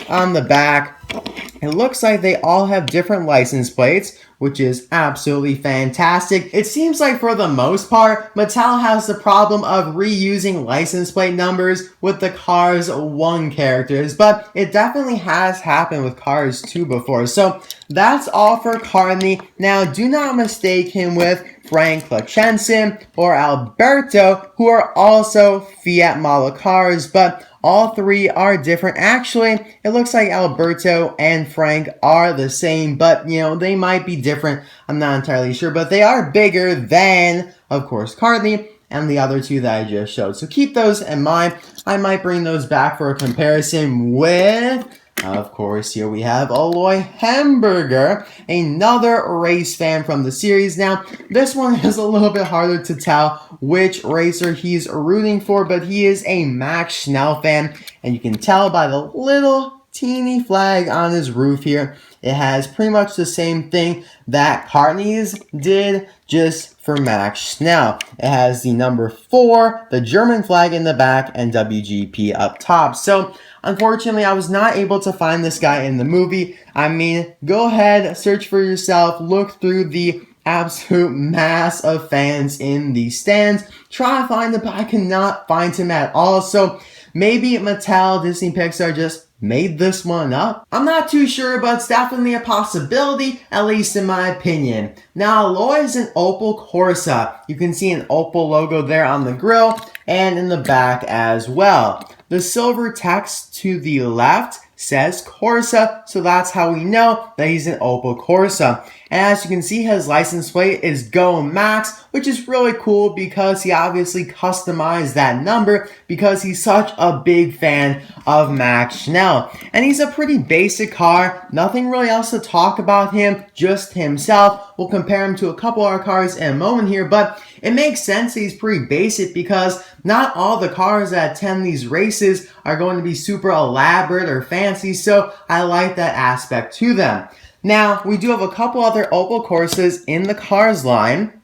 On the back, It looks like they all have different license plates, which is absolutely fantastic. It seems like for the most part, Mattel has the problem of reusing license plate numbers with the Cars 1 characters, but it definitely has happened with Cars 2 before. So that's all for Cartney. Now, do not mistake him with Frank Lachenson or Alberto, who are also Fiat model cars, but all three are different. Actually, it looks like Alberto and Frank are the same, but you know, they might be different. I'm not entirely sure, but they are bigger than, of course, Cartney and the other two that I just showed. So keep those in mind. I might bring those back for a comparison with, of course, here we have Aloy Hemberger, another race fan from the series. Now, this one is a little bit harder to tell which racer he's rooting for, but he is a Max Schnell fan, and you can tell by the little teeny flag on his roof here. It has pretty much the same thing that Cartney's did, just for Max Schnell. It has the number 4, the German flag in the back, and WGP up top. So, unfortunately, I was not able to find this guy in the movie. I mean, go ahead, search for yourself, look through the absolute mass of fans in the stands. Try to find him, but I cannot find him at all. So, maybe Mattel, Disney Pixar just made this one up? I'm not too sure, but it's definitely a possibility, at least in my opinion. Now, Aloy is an Opel Corsa. You can see an Opel logo there on the grille and in the back as well. The silver text to the left says Corsa, so that's how we know that he's an Opel Corsa. And as you can see, his license plate is Go Max, which is really cool because he obviously customized that number because he's such a big fan of Max Schnell. And he's a pretty basic car, nothing really else to talk about him, just himself. We'll compare him to a couple other cars in a moment here, but it makes sense that he's pretty basic because not all the cars that attend these races are going to be super elaborate or fancy, so I like that aspect to them. Now, we do have a couple other Opel Corsas in the Cars line.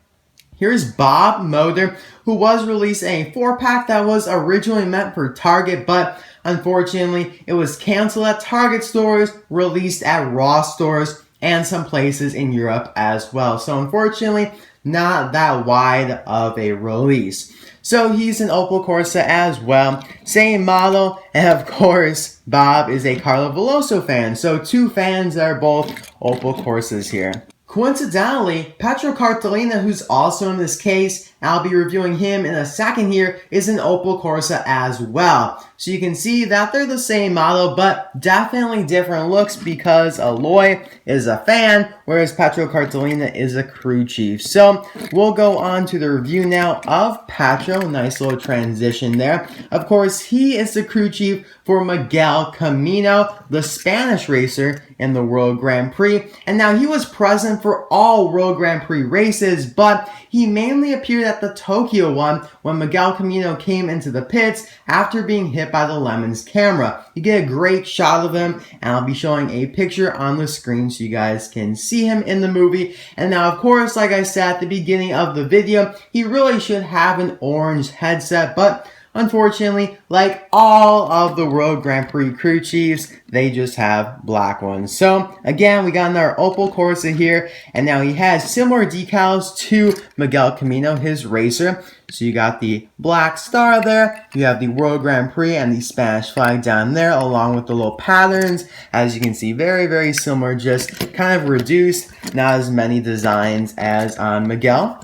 Here's Bob Motor, who was released in a 4-pack that was originally meant for Target, but unfortunately, it was canceled at Target stores, released at Ross stores, and some places in Europe as well. So unfortunately, not that wide of a release. So he's an Opel Corsa as well. Same model. And of course, Bob is a Carlo Veloso fan. So two fans that are both Opel Corsas here. Coincidentally, Petro Cartalina, who's also in this case, I'll be reviewing him in a second here, is an Opel Corsa as well. So you can see that they're the same model, but definitely different looks because Aloy is a fan, whereas Petro Cartalina is a crew chief. So we'll go on to the review now of Petro. Nice little transition there. Of course, he is the crew chief for Miguel Camino, the Spanish racer in the World Grand Prix. And now he was present for all World Grand Prix races, but he mainly appeared at the Tokyo one when Miguel Camino came into the pits after being hit by the Lemons camera. You get a great shot of him, and I'll be showing a picture on the screen so you guys can see him in the movie. And now, of course, like I said at the beginning of the video, he really should have an orange headset, but unfortunately, like all of the World Grand Prix crew chiefs, they just have black ones. So again, we got another Opel Corsa here, and now he has similar decals to Miguel Camino, his racer. So you got the black star there, you have the World Grand Prix and the Spanish flag down there, along with the little patterns. As you can see, very, very similar, just kind of reduced, not as many designs as on Miguel.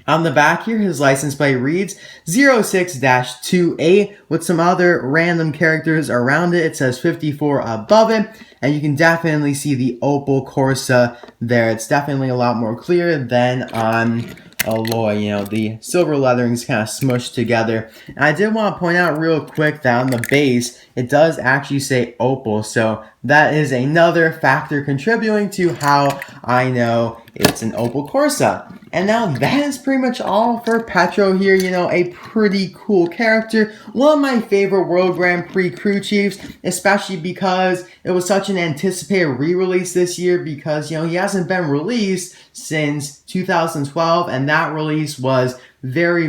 On the back here, his license plate reads 06-28 with some other random characters around it. It says 54 above it, and you can definitely see the Opel Corsa there. It's definitely a lot more clear than on Aloy. You know, the silver lettering is kind of smushed together. And I did want to point out real quick that on the base, it does actually say Opel, so that is another factor contributing to how I know it's an Opel Corsa. And now that is pretty much all for Petro here. You know, a pretty cool character. One of my favorite World Grand Prix crew chiefs, especially because it was such an anticipated re-release this year because, you know, he hasn't been released since 2012, and that release was very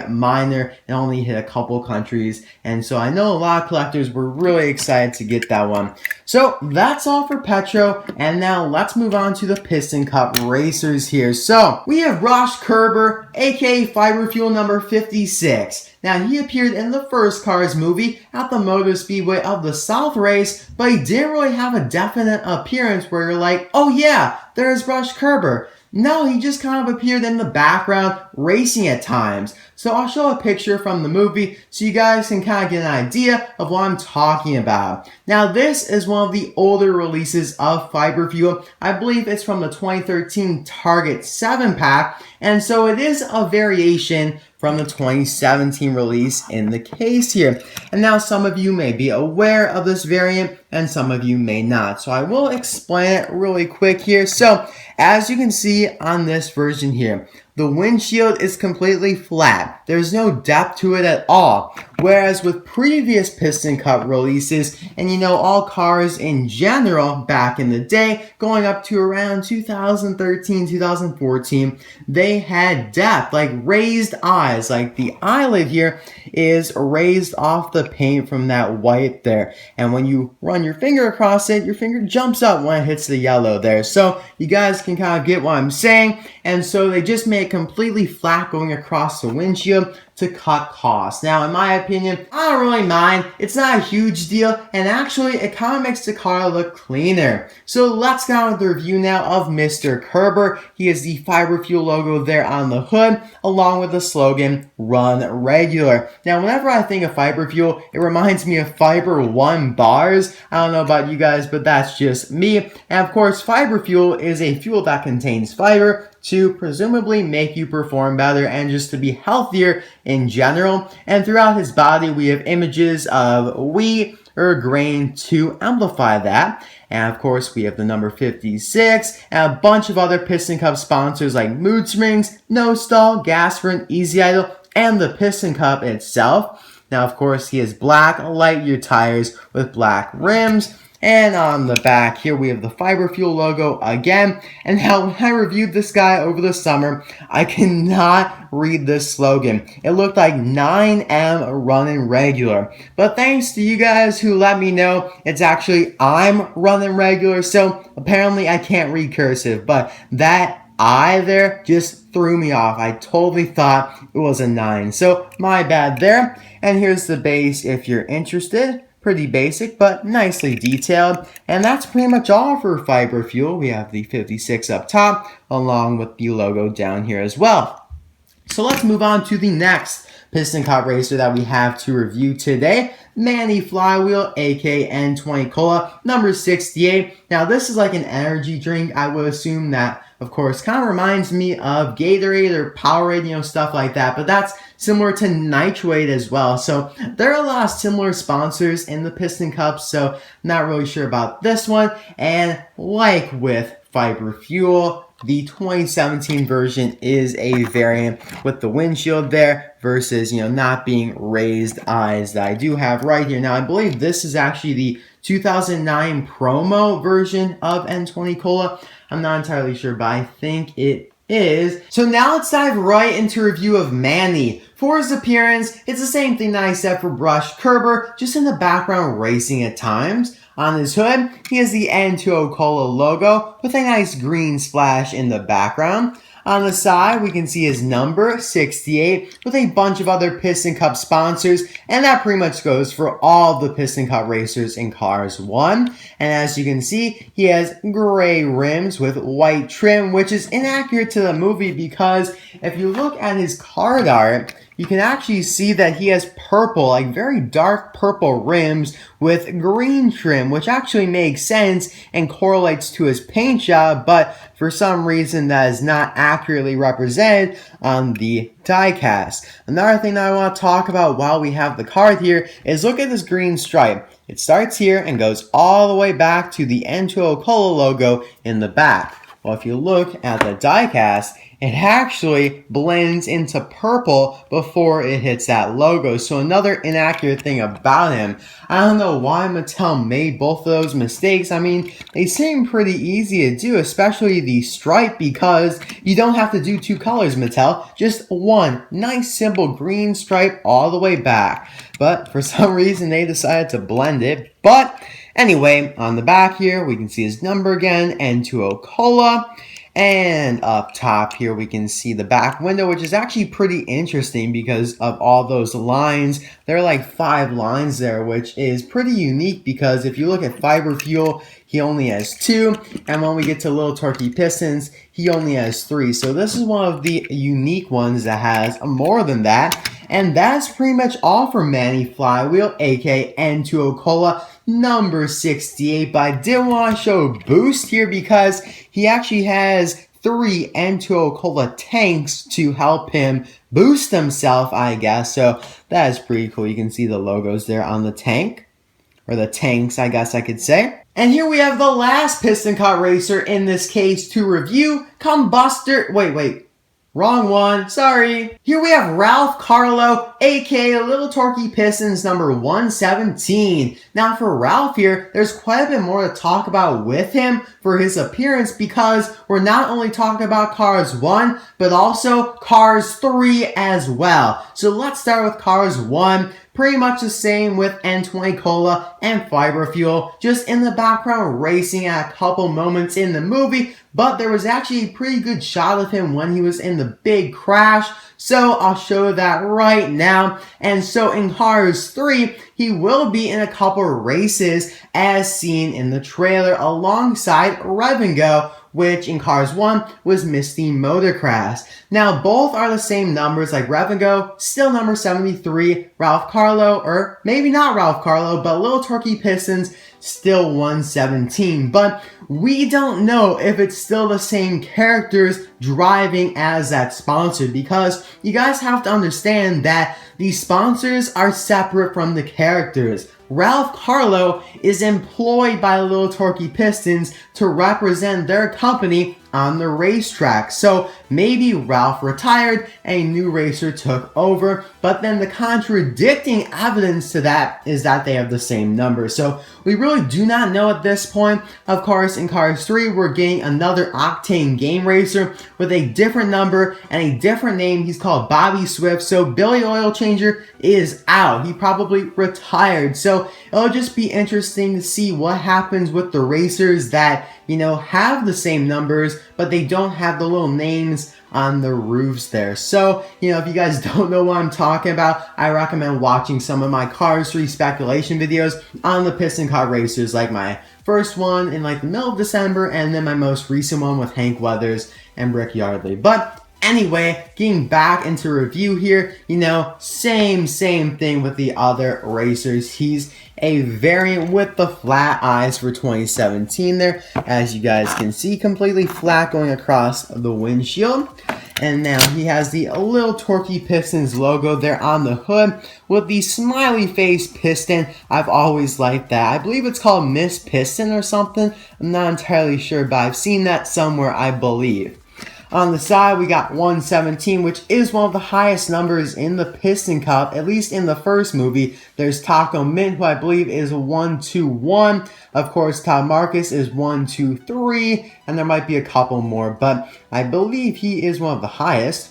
minor and only hit a couple countries. And so I know a lot of collectors were really excited to get that one. So that's all for Petro, and now let's move on to the Piston Cup racers here. So we have Revster Comparison, aka Fiber Fuel number 56. Now he appeared in the first Cars movie at the Motor Speedway of the South race, but he didn't really have a definite appearance where you're like, oh yeah, there's Revster Comparison. No, he just kind of appeared in the background, racing at times. So I'll show a picture from the movie so you guys can kind of get an idea of what I'm talking about. Now this is one of the older releases of Fiber Fuel. I believe it's from the 2013 Target 7-pack, and so it is a variation from the 2017 release in the case here. And now some of you may be aware of this variant and some of you may not. So I will explain it really quick here. So as you can see on this version here, the windshield is completely flat. There's no depth to it at all. Whereas with previous Piston Cup releases, and you know, all cars in general back in the day, going up to around 2013, 2014, they had depth, like raised eyes. Like the eyelid here is raised off the paint from that white there. And when you run your finger across it, your finger jumps up when it hits the yellow there. So you guys can kind of get what I'm saying. And so they just made it completely flat going across the windshield to cut costs. Now, in my opinion, I don't really mind. It's not a huge deal, and actually, it kind of makes the car look cleaner. So let's get on with the review now of Mr. Hemburger. He has the Fiber Fuel logo there on the hood, along with the slogan, Run Regular. Now, whenever I think of Fiber Fuel, it reminds me of Fiber One bars. I don't know about you guys, but that's just me. And of course, Fiber Fuel is a fuel that contains fiber to presumably make you perform better and just to be healthier in general. And throughout his body, we have images of wheat or grain to amplify that. And of course, we have the number 56 and a bunch of other Piston Cup sponsors like Mood Springs, No Stall, Gasfront, Easy Idle, and the Piston Cup itself. Now, of course, he has black Lightyear tires with black rims. And on the back here, we have the Fiber Fuel logo again. And now, when I reviewed this guy over the summer, I cannot read this slogan. It looked like 9M running regular. But thanks to you guys who let me know, it's actually I'm running regular. So apparently I can't read cursive. But that I there just threw me off. I totally thought it was a 9. So my bad there. And here's the base if you're interested. Pretty basic, but nicely detailed. And that's pretty much all for Fiber Fuel. We have the 56 up top, along with the logo down here as well. So let's move on to the next Piston Cup racer that we have to review today. Manny Flywheel, aka N20 Cola, number 68. Now this is like an energy drink. I would assume that, of course, kind of reminds me of Gatorade or Powerade, you know, stuff like that. But that's similar to Nitrate as well. So there are a lot of similar sponsors in the Piston Cup. So not really sure about this one. And like with Fiber Fuel, the 2017 version is a variant with the windshield there versus, you know, not being raised eyes that I do have right here. Now, I believe this is actually the 2009 promo version of N20 Cola. I'm not entirely sure, but I think it is. So now let's dive right into a review of Manny. For his appearance, it's the same thing that I said for Revster Comparison, just in the background racing at times. On his hood, he has the N20 Cola logo with a nice green splash in the background. On the side, we can see his number, 68, with a bunch of other Piston Cup sponsors, and that pretty much goes for all the Piston Cup racers in Cars 1. And as you can see, he has gray rims with white trim, which is inaccurate to the movie because if you look at his card art, you can actually see that he has purple, like very dark purple rims with green trim, which actually makes sense and correlates to his paint job, but for some reason that is not accurately represented on the diecast. Another thing that I want to talk about while we have the card here is look at this green stripe. It starts here and goes all the way back to the N20 Cola logo in the back. Well, if you look at the diecast, it actually blends into purple before it hits that logo. So another inaccurate thing about him. I don't know why Mattel made both of those mistakes. I mean, they seem pretty easy to do, especially the stripe, because you don't have to do two colors, Mattel. Just one nice simple green stripe all the way back. But for some reason, they decided to blend it. But anyway, on the back here, we can see his number again, N20 Cola. And up top here, we can see the back window, which is actually pretty interesting because of all those lines. There are like 5 lines there, which is pretty unique because if you look at Fiber Fuel, he only has 2. And when we get to Lil Torquey Pistons, he only has 3. So this is one of the unique ones that has more than that. And that's pretty much all for Manny Flywheel, aka N20 Cola, number 68. But I did want to show a boost here because he actually has 3 N20 Cola tanks to help him boost himself, I guess. So that is pretty cool. You can see the logos there on the tank, or the tanks, I guess I could say. And here we have the last piston cut racer in this case to review, Combustor. Wait. Wrong one, sorry. Here we have Ralph Carlow, aka Lil Torquey Pistons number 117. Now for Ralph here, there's quite a bit more to talk about with him for his appearance because we're not only talking about Cars 1, but also Cars 3 as well. So let's start with Cars 1. Pretty much the same with N20 Cola and Fiber Fuel, just in the background racing at a couple moments in the movie, but there was actually a pretty good shot of him when he was in the big crash, so I'll show that right now. And so in Cars 3, he will be in a couple races as seen in the trailer alongside Revnger, which in Cars 1 was Misty Motocross. Now both are the same numbers, like Revnger, still number 73, Ralph Carlow, or maybe not Ralph Carlow, but Lil Torquey Pistons, still 117. But we don't know if it's still the same characters driving as that sponsor, because you guys have to understand that these sponsors are separate from the characters. Ralph Carlow is employed by Lil Torquey Pistons to represent their company on the racetrack. So maybe Ralph retired and a new racer took over, but then the contradicting evidence to that is that they have the same number. So we really do not know at this point. Of course, in Cars 3, we're getting another Octane game racer with a different number and a different name. He's called Bobby Swift. So Billy Oil Changer is out. He probably retired. So it'll just be interesting to see what happens with the racers that, you know, have the same numbers, but they don't have the little names on the roofs there. So, you know, if you guys don't know what I'm talking about, I recommend watching some of my Cars 3 speculation videos on the piston car racers, like my first one in like the middle of December, and then my most recent one with Hank Weathers and Rick Yardley. But anyway, getting back into review here, you know, same thing with the other racers. He's a variant with the flat eyes for 2017 there, as you guys can see, completely flat going across the windshield. And now he has the Lil Torquey Pistons logo there on the hood with the smiley face piston. I've always liked that. I believe it's called Miss Piston or something. I'm not entirely sure, but I've seen that somewhere, I believe. On the side, we got 117, which is one of the highest numbers in the Piston Cup, at least in the first movie. There's Taco Mint, who I believe is 121. Of course, Todd Marcus is 123, and there might be a couple more, but I believe he is one of the highest.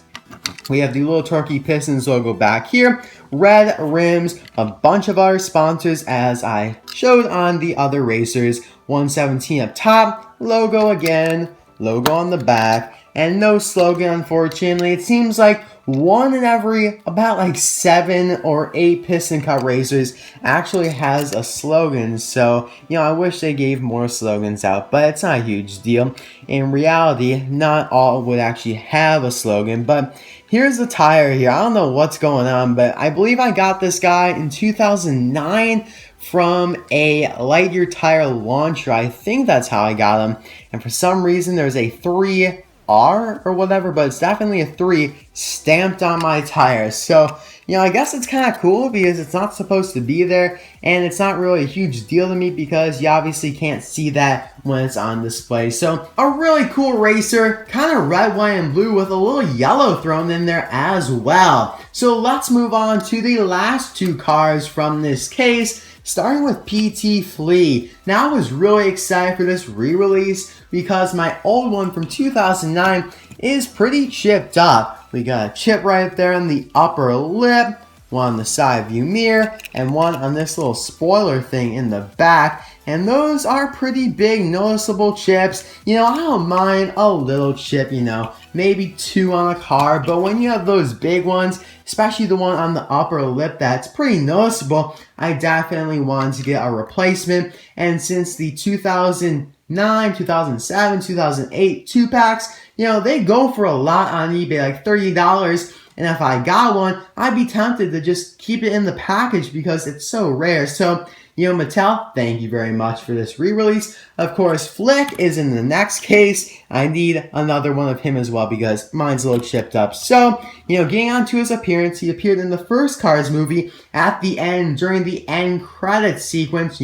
We have the Lil Torquey Pistons logo back here, red rims, a bunch of other sponsors as I showed on the other racers. 117 up top, logo again, logo on the back, and no slogan, unfortunately. It seems like one in every about like 7 or 8 piston cup racers actually has a slogan. So, you know, I wish they gave more slogans out, but it's not a huge deal. In reality, not all would actually have a slogan, but here's the tire here. I don't know what's going on, but I believe I got this guy in 2009 from a Lightyear tire launcher. I think that's how I got him. And for some reason, there's a 3R or whatever, but it's definitely a 3 stamped on my tires. So, I guess it's kind of cool because it's not supposed to be there, and it's not really a huge deal to me because you obviously can't see that when it's on display. So a really cool racer, kind of red, white, and blue with a little yellow thrown in there as well. So let's move on to the last two cars from this case, starting with PT Flea. Now, I was really excited for this re-release because my old one from 2009 is pretty chipped up. We got a chip right there on the upper lip, one on the side view mirror, and one on this little spoiler thing in the back. And those are pretty big, noticeable chips. I don't mind a little chip, maybe 2 on a car. But when you have those big ones, especially the one on the upper lip that's pretty noticeable, I definitely wanted to get a replacement. And since the 2009, 2007, 2008 2-packs, they go for a lot on eBay, like $30. And if I got one, I'd be tempted to just keep it in the package because it's so rare. So, Mattel, thank you very much for this re-release. Of course, Flick is in the next case. I need another one of him as well because mine's a little chipped up. So, getting on to his appearance, he appeared in the first Cars movie at the end during the end credits sequence,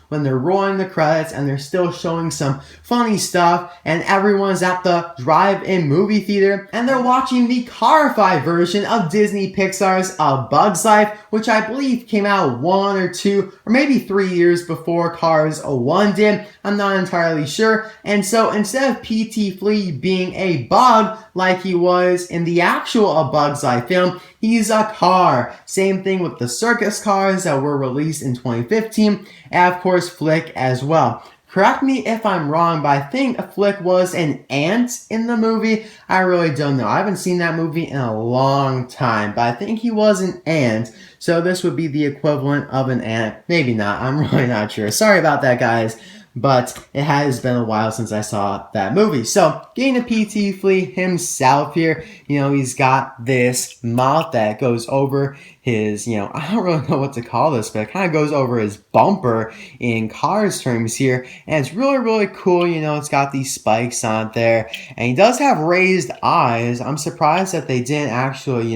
when they're rolling the credits and they're still showing some funny stuff and everyone's at the drive-in movie theater and they're watching the Car-fi version of Disney Pixar's A Bug's Life, which I believe came out 1 or 2 or maybe 3 years before Cars 1 did. I'm not entirely sure. And so instead of PT Flea being a bug like he was in the actual A Bug's Life film, he's a car. Same thing with the circus cars that were released in 2015, and of course Flick as well. Correct me if I'm wrong, but I think Flick was an ant in the movie. I really don't know. I haven't seen that movie in a long time, but I think he was an ant. So this would be the equivalent of an ant. Maybe not. I'm really not sure. Sorry about that, guys. But it has been a while since I saw that movie. So, getting to PT Flea himself here, he's got this mouth that goes over his, I don't really know what to call this, but it kind of goes over his bumper in Cars terms here. And it's really, really cool. It's got these spikes on it there. And he does have raised eyes. I'm surprised that they didn't actually,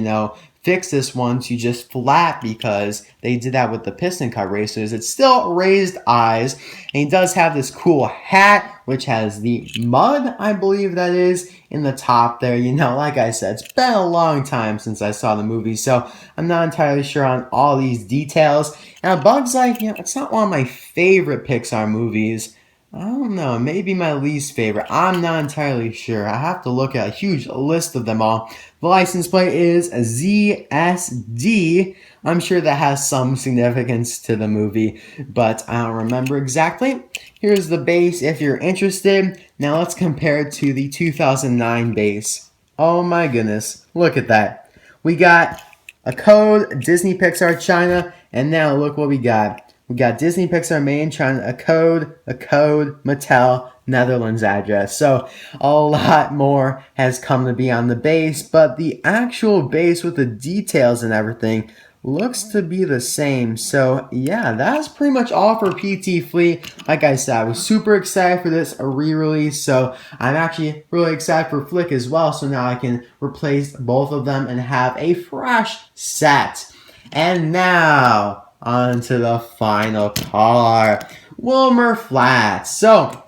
fix this one to just flat because they did that with the piston car racers. It's still raised eyes, and he does have this cool hat which has the mud, I believe that is, in the top there. Like I said, it's been a long time since I saw the movie, so I'm not entirely sure on all these details. And A Bug's Life, it's not one of my favorite Pixar movies. I don't know, maybe my least favorite. I'm not entirely sure. I have to look at a huge list of them all. The license plate is ZSD. I'm sure that has some significance to the movie, but I don't remember exactly. Here's the base if you're interested. Now let's compare it to the 2009 base. Oh my goodness, look at that. We got a code, Disney Pixar China, and now look what we got. We got Disney Pixar made in China, a code, Mattel, Netherlands address. So a lot more has come to be on the base, but the actual base with the details and everything looks to be the same. So yeah, that's pretty much all for PT Flea. Like I said, I was super excited for this re-release, so I'm actually really excited for Flick as well. So now I can replace both of them and have a fresh set. And now on to the final car, Wilmar Flattz. So,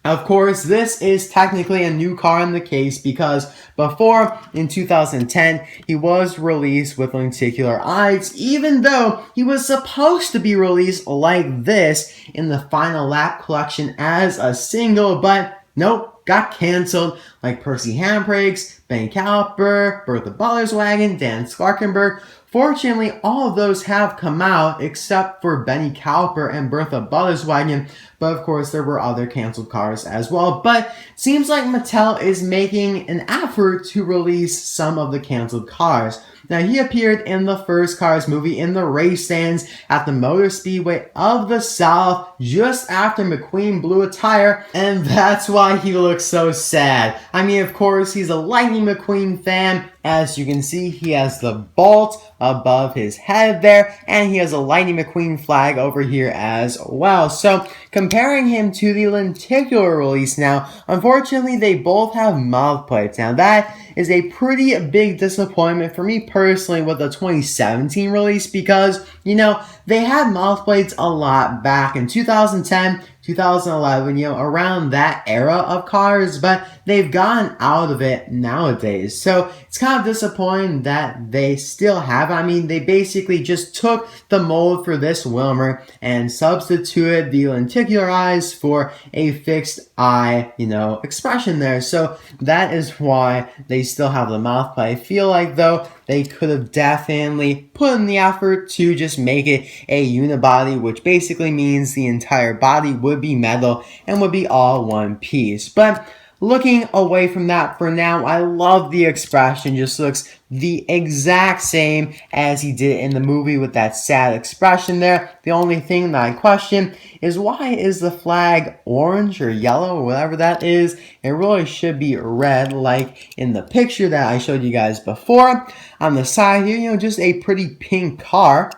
of course, this is technically a new car in the case because before, in 2010, he was released with lenticular eyes, even though he was supposed to be released like this in the Final Lap collection as a single, but nope, got canceled, like Percy Handbrakes, Benny Caliper, Bertha Butler's Wagon, Dan Slarkenberg. Fortunately, all of those have come out except for Benny Caliper and Bertha Butler's Wagon, but of course there were other canceled cars as well. But it seems like Mattel is making an effort to release some of the canceled cars. Now, he appeared in the first Cars movie in the race stands at the Motor Speedway of the South just after McQueen blew a tire, and that's why he looks so sad. I mean, of course, he's a Lightning McQueen fan. As you can see, he has the bolt above his head there, and he has a Lightning McQueen flag over here as well. So, comparing him to the lenticular release now, unfortunately, they both have mouth plates. Now, that is a pretty big disappointment for me personally. personally with the 2017 release because, you know, they had mouth plates a lot back in 2010, 2011, you know, around that era of cars, but they've gotten out of it nowadays. So it's kind of disappointing that they still have. I mean, they basically just took the mold for this Wilmar and substituted the lenticular eyes for a fixed eye, you know, expression there. So that is why they still have the mouth plate. I feel like, though, they could have definitely put in the effort to just make it a unibody, which basically means the entire body would be metal and would be all one piece. But looking away from that for now, I love the expression. Just looks the exact same as he did in the movie with that sad expression there. The only thing that I question is why is the flag orange or yellow or whatever that is? It really should be red like in the picture that I showed you guys before. On the side here, you know, just a pretty pink car.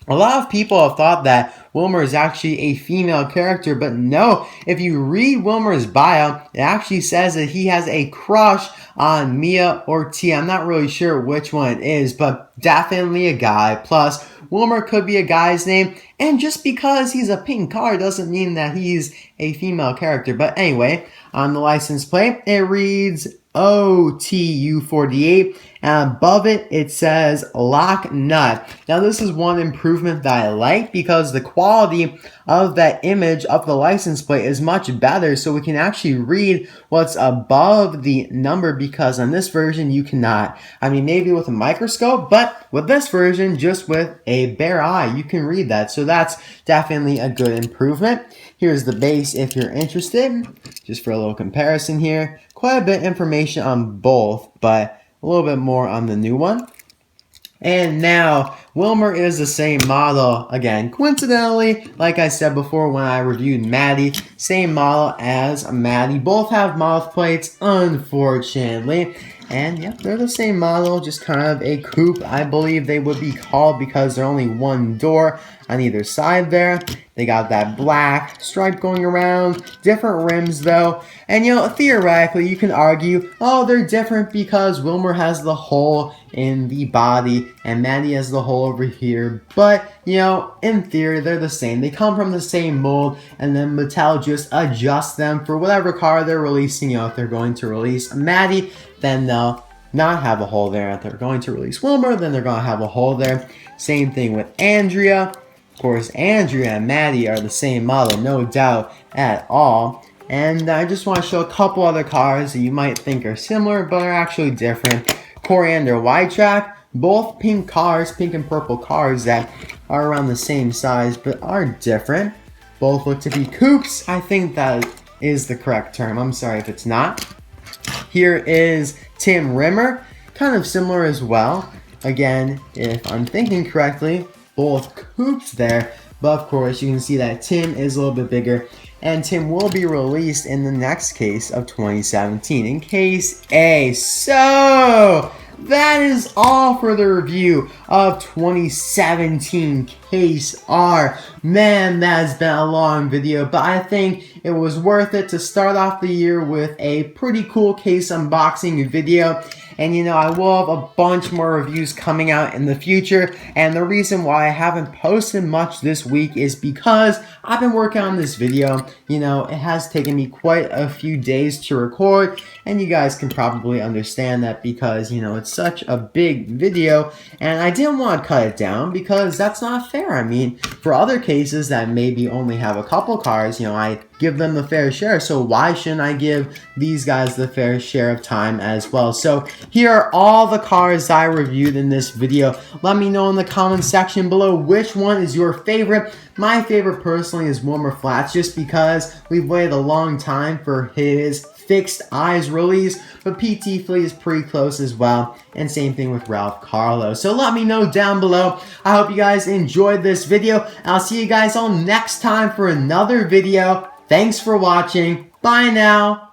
A lot of people have thought that Wilmar is actually a female character, but no, if you read Wilmar's bio, it actually says that he has a crush on Mia or Tia. I'm not really sure which one it is, but definitely a guy. Plus, Wilmar could be a guy's name, and just because he's a pink car doesn't mean that he's a female character. But anyway, on the license plate, it reads OTU48, and above it, it says lock nut. Now, this is one improvement that I like because the quality of that image of the license plate is much better, so we can actually read what's above the number, because on this version, you cannot. I mean, maybe with a microscope, but with this version, just with a bare eye, you can read that. So that's definitely a good improvement. Here's the base if you're interested, just for a little comparison here. Quite a bit of information on both, but a little bit more on the new one. And now, Wilmar is the same model, again, coincidentally, like I said before when I reviewed Matti, same model as Matti. Both have mouth plates, unfortunately. And yeah, they're the same model, just kind of a coupe, I believe they would be called, because they're only one door on either side there. They got that black stripe going around, different rims though. And you know, theoretically, you can argue, oh, they're different because Wilmar has the hole in the body and Matti has the hole over here. But, you know, in theory, they're the same. They come from the same mold, and then Mattel just adjusts them for whatever car they're releasing. You know, if they're going to release Matti, then they'll not have a hole there. If they're going to release Wilmar, then they're going to have a hole there. Same thing with Andrea. Of course, Andrea and Matti are the same model, no doubt at all. And I just want to show a couple other cars that you might think are similar, but are actually different. Coriander Wide Track, both pink cars, pink and purple cars that are around the same size, but are different. Both look to be coupes. I think that is the correct term. I'm sorry if it's not. Here is Tim Rimmer, kind of similar as well. Again, if I'm thinking correctly, both coupes there, but of course you can see that Tim is a little bit bigger, and Tim will be released in the next case of 2017, in case A. So that is all for the review of 2017 Case R. Man, that has been a long video, but I think it was worth it to start off the year with a pretty cool case unboxing video. And you know, I will have a bunch more reviews coming out in the future, and the reason why I haven't posted much this week is because I've been working on this video. You know, it has taken me quite a few days to record, and you guys can probably understand that because, you know, it's such a big video, and I didn't want to cut it down because that's not fair. I mean, for other cases that maybe only have a couple cars, you know, I give them the fair share, so why shouldn't I give these guys the fair share of time as well? So here are all the cars I reviewed in this video. Let me know in the comment section below which one is your favorite. My favorite personally is Wilmar Flattz, just because we've waited a long time for his fixed eyes release, but PT Flea is pretty close as well, and same thing with Ralph Carlow. So let me know down below. I hope you guys enjoyed this video, and I'll see you guys all next time for another video. Thanks for watching. Bye now.